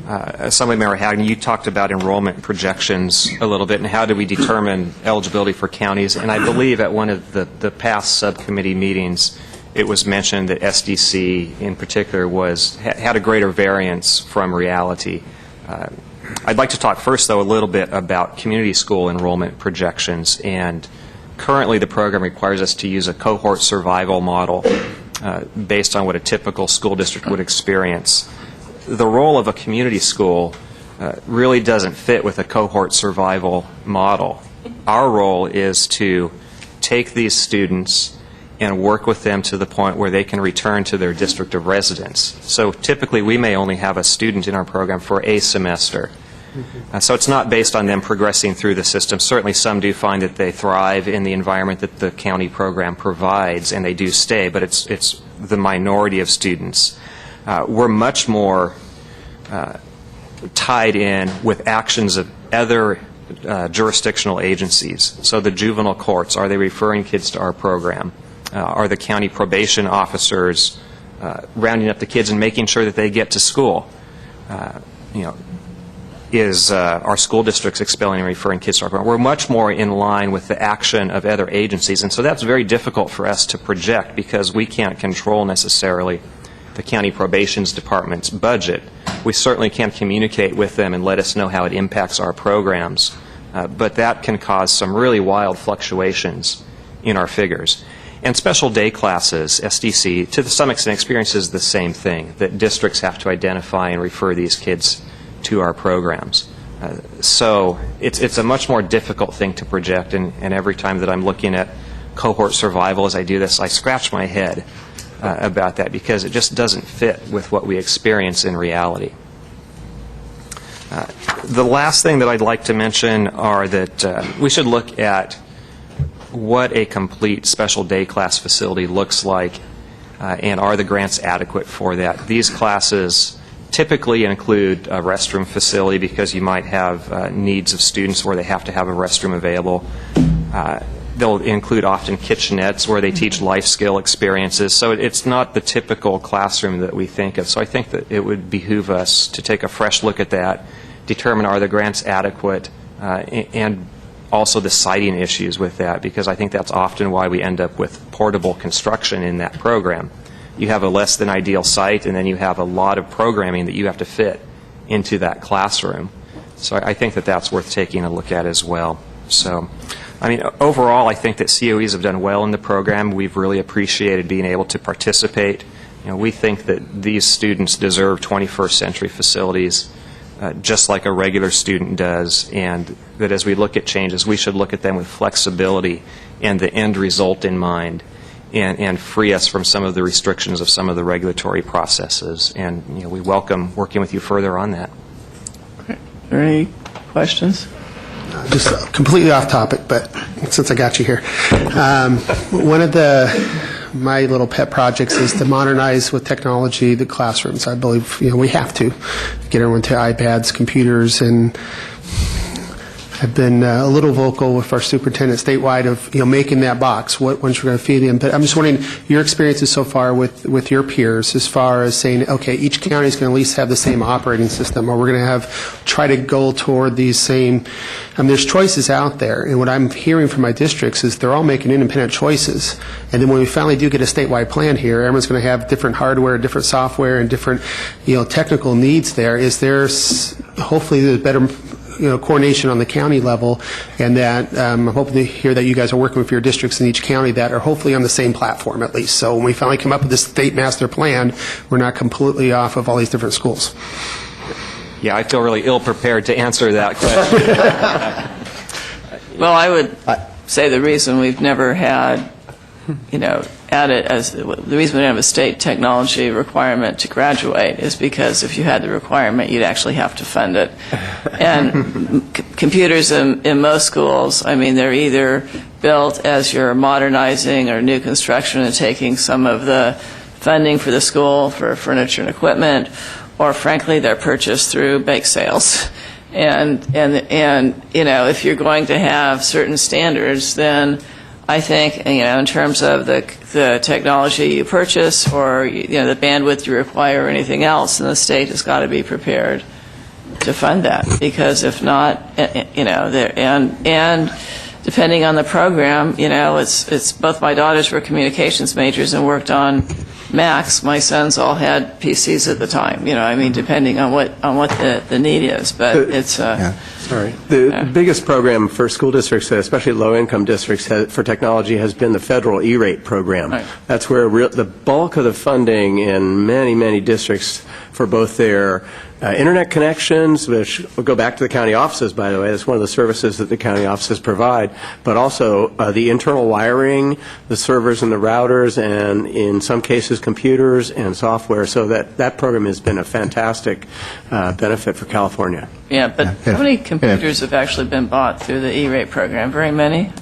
[SPEAKER 14] Assemblymember Hagen, you talked about enrollment projections a little bit, and how do we determine eligibility for counties? And I believe at one of the past subcommittee meetings, it was mentioned that SDC in particular had a greater variance from reality. I'd like to talk first, though, a little bit about community school enrollment projections. And currently the program requires us to use a cohort survival model based on what a typical school district would experience. The role of a community school really doesn't fit with a cohort survival model. Our role is to take these students and work with them to the point where they can return to their district of residence. So typically we may only have a student in our program for a semester. So it's not based on them progressing through the system. Certainly some do find that they thrive in the environment that the county program provides, and they do stay, but it's the minority of students. We're much more tied in with actions of other jurisdictional agencies. So the juvenile courts, are they referring kids to our program? Are the county probation officers rounding up the kids and making sure that they get to school? Is our school districts expelling and referring kids to our program? We're much more in line with the action of other agencies, and so that's very difficult for us to project because we can't control necessarily the county probations department's budget. We certainly can communicate with them and let us know how it impacts our programs, but that can cause some really wild fluctuations in our figures. And special day classes, SDC, to some extent experiences the same thing, that districts have to identify and refer these kids to our programs. So it's a much more difficult thing to project, and every time that I'm looking at cohort survival as I do this, I scratch my head about that because it just doesn't fit with what we experience in reality. The last thing that I'd like to mention are that we should look at what a complete special day class facility looks like, and are the grants adequate for that. These classes typically include a restroom facility because you might have needs of students where they have to have a restroom available. They'll include often kitchenettes where they teach life skill experiences. So it's not the typical classroom that we think of. So I think that it would behoove us to take a fresh look at that, determine are the grants adequate, and also the siting issues with that, because I think that's often why we end up with portable construction in that program. You have a less than ideal site, and then you have a lot of programming that you have to fit into that classroom. So I think that that's worth taking a look at as well. So, I mean, overall, I think that COEs have done well in the program. We've really appreciated being able to participate. We think that these students deserve 21st century facilities just like a regular student does, and that as we look at changes, we should look at them with flexibility and the end result in mind, and free us from some of the restrictions of some of the regulatory processes. And we welcome working with you further on that.
[SPEAKER 1] Are there any questions?
[SPEAKER 5] Just completely off topic, but since I got you here, one of my little pet projects is to modernize with technology the classrooms. I believe we have to get everyone to iPads, computers, and I've been a little vocal with our superintendent statewide of oking that box. What ones we're going to feed in. But I'm just wondering your experiences so far with your peers as far as saying, okay, each county is going to at least have the same operating system, or we're going to try to go toward these same. There's choices out there, and what I'm hearing from my districts is they're all making independent choices. And then when we finally do get a statewide plan here, everyone's going to have different hardware, different software, and different technical needs there. Is there hopefully there's better coordination on the county level, and that I'm hoping to hear that you guys are working with your districts in each county that are hopefully on the same platform at least. So when we finally come up with this state master plan, we're not completely off of all these different schools.
[SPEAKER 14] Yeah, I feel really ill-prepared to answer that question.
[SPEAKER 1] Well, I would say the reason we've never had, the reason we don't have a state technology requirement to graduate is because if you had the requirement, you'd actually have to fund it. And computers in most schools, they're either built as you're modernizing or new construction and taking some of the funding for the school for furniture and equipment, or frankly, they're purchased through bake sales. And if you're going to have certain standards, then I think, in terms of the technology you purchase or, the bandwidth you require or anything else, then the state has got to be prepared to fund that. Because if not, and depending on the program, it's both my daughters were communications majors and worked on Macs. My sons all had PCs at the time, depending on what the need is. But it's...
[SPEAKER 7] Sorry. The biggest program for school districts, especially low-income districts, for technology has been the federal E-rate program.
[SPEAKER 1] Right.
[SPEAKER 7] That's where the bulk of the funding in many, many districts for both their internet connections, which will go back to the county offices, by the way. That's one of the services that the county offices provide, but also the internal wiring, the servers and the routers, and in some cases computers and software. So that program has been a fantastic benefit for California.
[SPEAKER 1] Yeah, but how many computers have actually been bought through the E-rate program? Very many?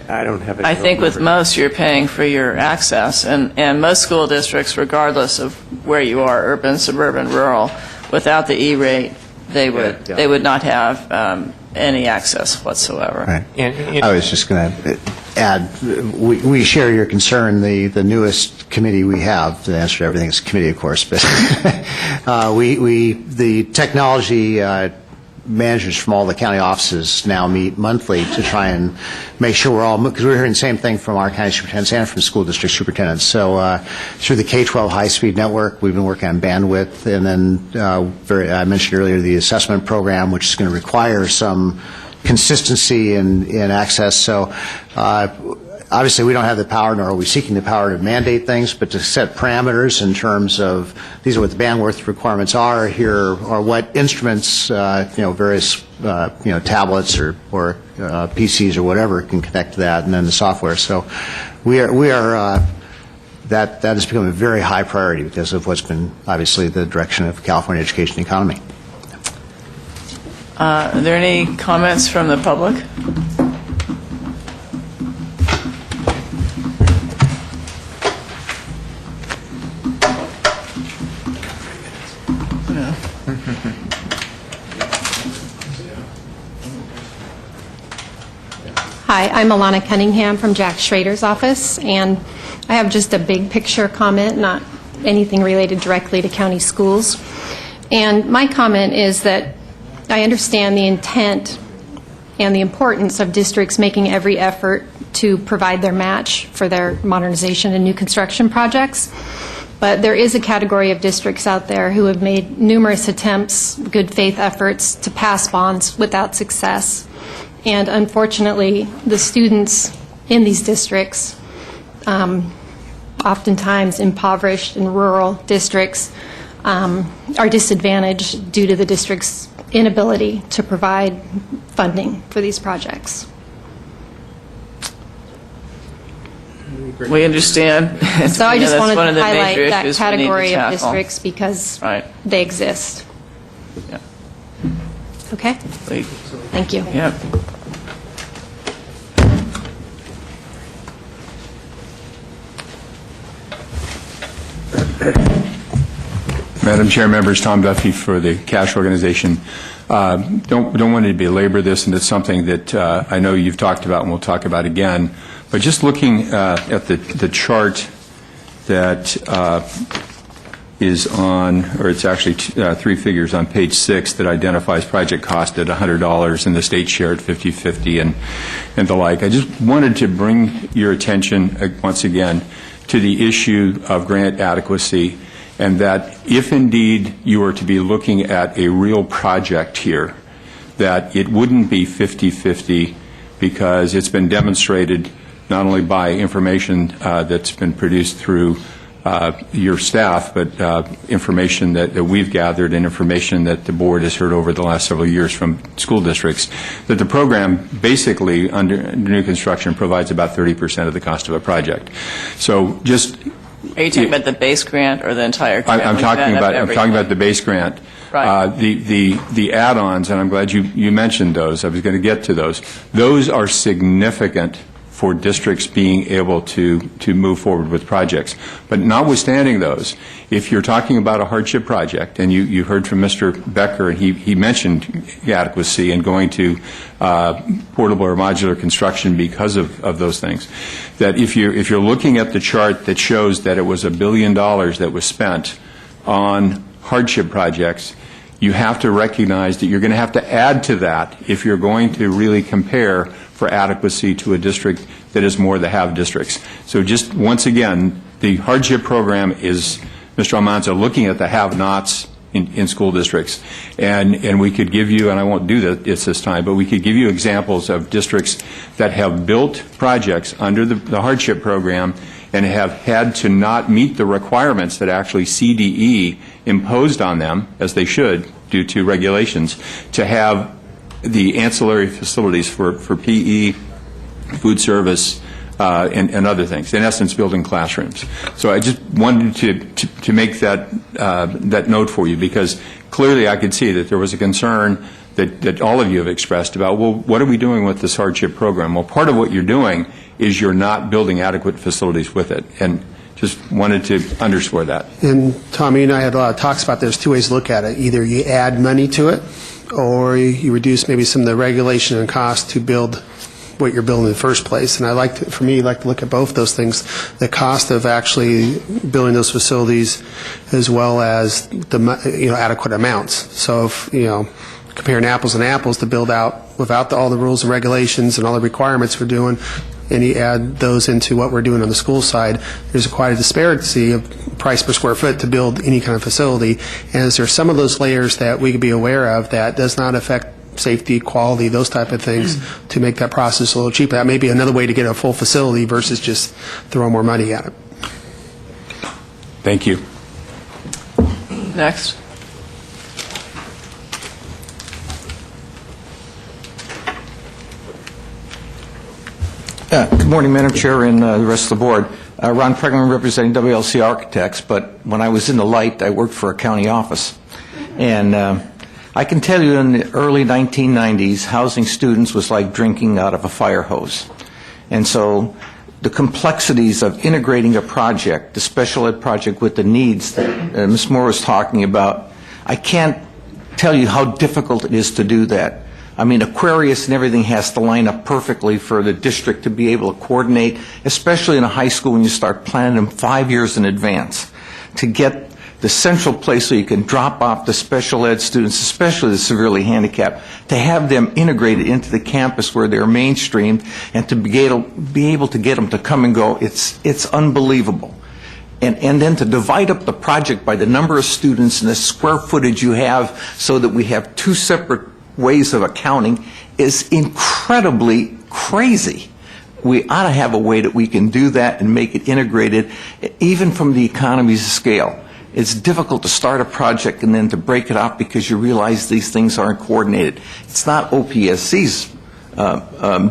[SPEAKER 7] I don't have any.
[SPEAKER 1] I think with most, you're paying for your access, and most school districts, regardless of where you are, urban, suburban, rural, without the E-rate, they would not have any access whatsoever.
[SPEAKER 12] Right. I was just going to add, we share your concern. The newest committee we have, the answer to everything is committee, of course, but the technology managers from all the county offices now meet monthly to try and make sure we're all, because we're hearing the same thing from our county superintendents and from school district superintendents. So through the K-12 high-speed network, we've been working on bandwidth, and then I mentioned earlier the assessment program, which is going to require some consistency in access. So obviously, we don't have the power, nor are we seeking the power to mandate things, but to set parameters in terms of these are what the bandwidth requirements are. Here are what instruments, various, tablets or PCs or whatever can connect to that, and then the software. So we are that has become a very high priority because of what's been obviously the direction of California education economy.
[SPEAKER 1] Are there any comments from the public?
[SPEAKER 15] Hi, I'm Alana Cunningham from Jack Schrader's office, and I have just a big picture comment, not anything related directly to county schools. And my comment is that I understand the intent and the importance of districts making every effort to provide their match for their modernization and new construction projects. But there is a category of districts out there who have made numerous attempts, good faith efforts, to pass bonds without success. And unfortunately, the students in these districts, oftentimes impoverished and rural districts, are disadvantaged due to the district's inability to provide funding for these projects.
[SPEAKER 1] We understand.
[SPEAKER 15] So I just wanted to
[SPEAKER 1] one of the
[SPEAKER 15] highlight
[SPEAKER 1] major
[SPEAKER 15] that
[SPEAKER 1] issues we need to
[SPEAKER 15] category of
[SPEAKER 1] tackle.
[SPEAKER 15] districts because they exist.
[SPEAKER 1] Yeah.
[SPEAKER 15] Okay? Thank you.
[SPEAKER 1] Yeah.
[SPEAKER 16] Madam Chair, members, Tom Duffy for the Cash Organization. Don't want to belabor this, and it's something that I know you've talked about and we'll talk about again. But just looking at the chart that is on, or it's actually three figures on page 6 that identifies project cost at $100 and the state share at 50/50 and the like. I just wanted to bring your attention once again to the issue of grant adequacy, and that if indeed you were to be looking at a real project here, that it wouldn't be 50/50 because it's been demonstrated not only by information that's been produced through your staff, but information that we've gathered and information that the board has heard over the last several years from school districts, that the program basically under new construction provides about 30% of the cost of a project. So just...
[SPEAKER 1] Are you talking about the base grant or the entire grant?
[SPEAKER 16] I'm talking about the base grant.
[SPEAKER 1] Right.
[SPEAKER 16] The add-ons, and I'm glad you mentioned those. I was going to get to those. Those are significant for districts being able to move forward with projects. But notwithstanding those, if you're talking about a hardship project, and you heard from Mr. Becker, and he mentioned adequacy and going to portable or modular construction because of those things, that if you're looking at the chart that shows that it was $1 billion that was spent on hardship projects, you have to recognize that you're going to have to add to that if you're going to really compare for adequacy to a district that is more the have districts. So just once again, the hardship program is, Mr. Almanza, looking at the have-nots in school districts. And we could give you, and I won't do this time, but we could give you examples of districts that have built projects under the hardship program and have had to not meet the requirements that actually CDE imposed on them, as they should, due to regulations, to have the ancillary facilities for PE, food service, and other things, in essence, building classrooms. So I just wanted to make that note for you, because clearly I could see that there was a concern that all of you have expressed about, well, what are we doing with this hardship program? Well, part of what you're doing is you're not building adequate facilities with it, and just wanted to underscore that.
[SPEAKER 5] And Tommy and I had a lot of talks about there's two ways to look at it. Either you add money to it, or you reduce maybe some of the regulation and cost to build what you're building in the first place. And I like to look at both those things, the cost of actually building those facilities as well as the adequate amounts. So if comparing apples and apples to build out without all the rules and regulations and all the requirements we're doing, and you add those into what we're doing on the school side, there's quite a disparity of price per square foot to build any kind of facility. And is there some of those layers that we could be aware of that does not affect safety, quality, those type of things to make that process a little cheaper? That may be another way to get a full facility versus just throw more money at it.
[SPEAKER 16] Thank you.
[SPEAKER 1] Next.
[SPEAKER 17] Good morning, Madam Chair and the rest of the board. Ron Pregman representing WLC Architects, but when I was in the light, I worked for a county office. And I can tell you in the early 1990s, housing students was like drinking out of a fire hose. And so the complexities of integrating a project, the special ed project with the needs that Ms. Moore was talking about, I can't tell you how difficult it is to do that. I mean, Aquarius and everything has to line up perfectly for the district to be able to coordinate, especially in a high school when you start planning them 5 years in advance, to get the central place so you can drop off the special ed students, especially the severely handicapped, to have them integrated into the campus where they're mainstreamed, and to be able to get them to come and go. It's unbelievable. And then to divide up the project by the number of students and the square footage you have so that we have two separate ways of accounting is incredibly crazy. We ought to have a way that we can do that and make it integrated, even from the economies of scale. It's difficult to start a project and then to break it up because you realize these things aren't coordinated. It's not OPSC's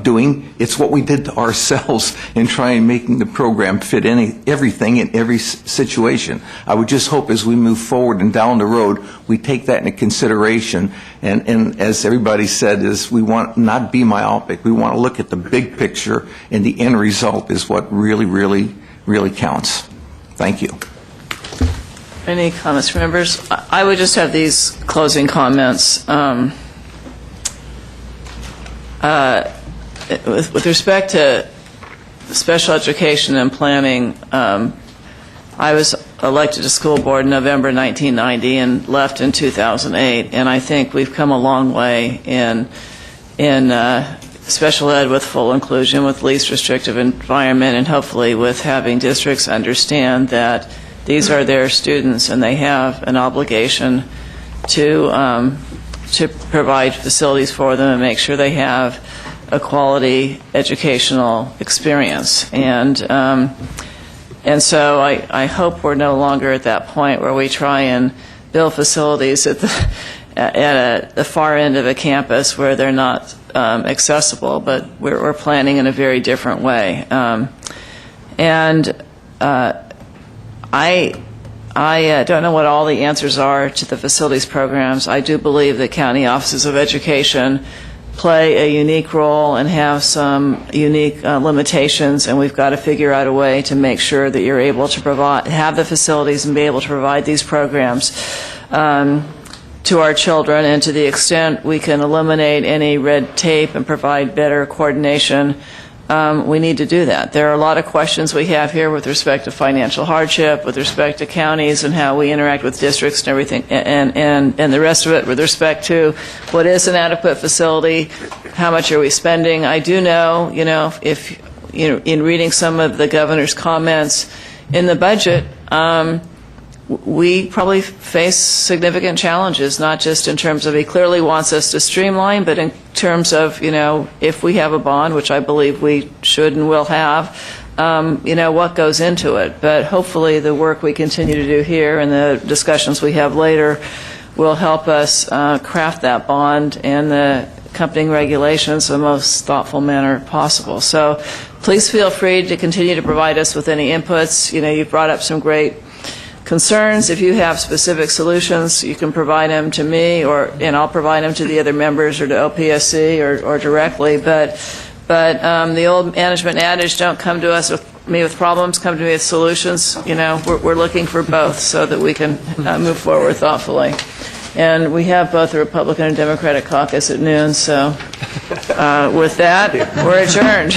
[SPEAKER 17] doing. It's what we did to ourselves in trying making the program fit everything in every situation. I would just hope as we move forward and down the road, we take that into consideration. And as everybody said, is we want not be myopic. We want to look at the big picture, and the end result is what really, really, really counts. Thank you.
[SPEAKER 1] Any comments from members? I would just have these closing comments. With respect to special education and planning, I was elected to school board in November 1990 and left in 2008, and I think we've come a long way in special ed with full inclusion, with least restrictive environment, and hopefully with having districts understand that these are their students and they have an obligation to provide facilities for them and make sure they have a quality educational experience. And And so I hope we're no longer at that point where we try and build facilities at the far end of a campus where they're not accessible, but we're planning in a very different way. I don't know what all the answers are to the facilities programs. I do believe that county offices of education play a unique role and have some unique limitations, and we've got to figure out a way to make sure that you're able to have the facilities and be able to provide these programs to our children. And to the extent we can eliminate any red tape and provide better coordination, we need to do that. There are a lot of questions we have here with respect to financial hardship, with respect to counties and how we interact with districts and everything, and the rest of it with respect to what is an adequate facility, how much are we spending. I do know, if in reading some of the governor's comments in the budget, we probably face significant challenges, not just in terms of he clearly wants us to streamline, but in terms of, if we have a bond, which I believe we should and will have, what goes into it. But hopefully the work we continue to do here and the discussions we have later will help us craft that bond and the accompanying regulations in the most thoughtful manner possible. So please feel free to continue to provide us with any inputs. You've brought up some great concerns. If you have specific solutions, you can provide them to me, and I'll provide them to the other members or to OPSC or directly. But the old management adage, don't come to me with problems, come to me with solutions. We're looking for both so that we can move forward thoughtfully. And we have both the Republican and Democratic caucus at noon, so with that, we're adjourned.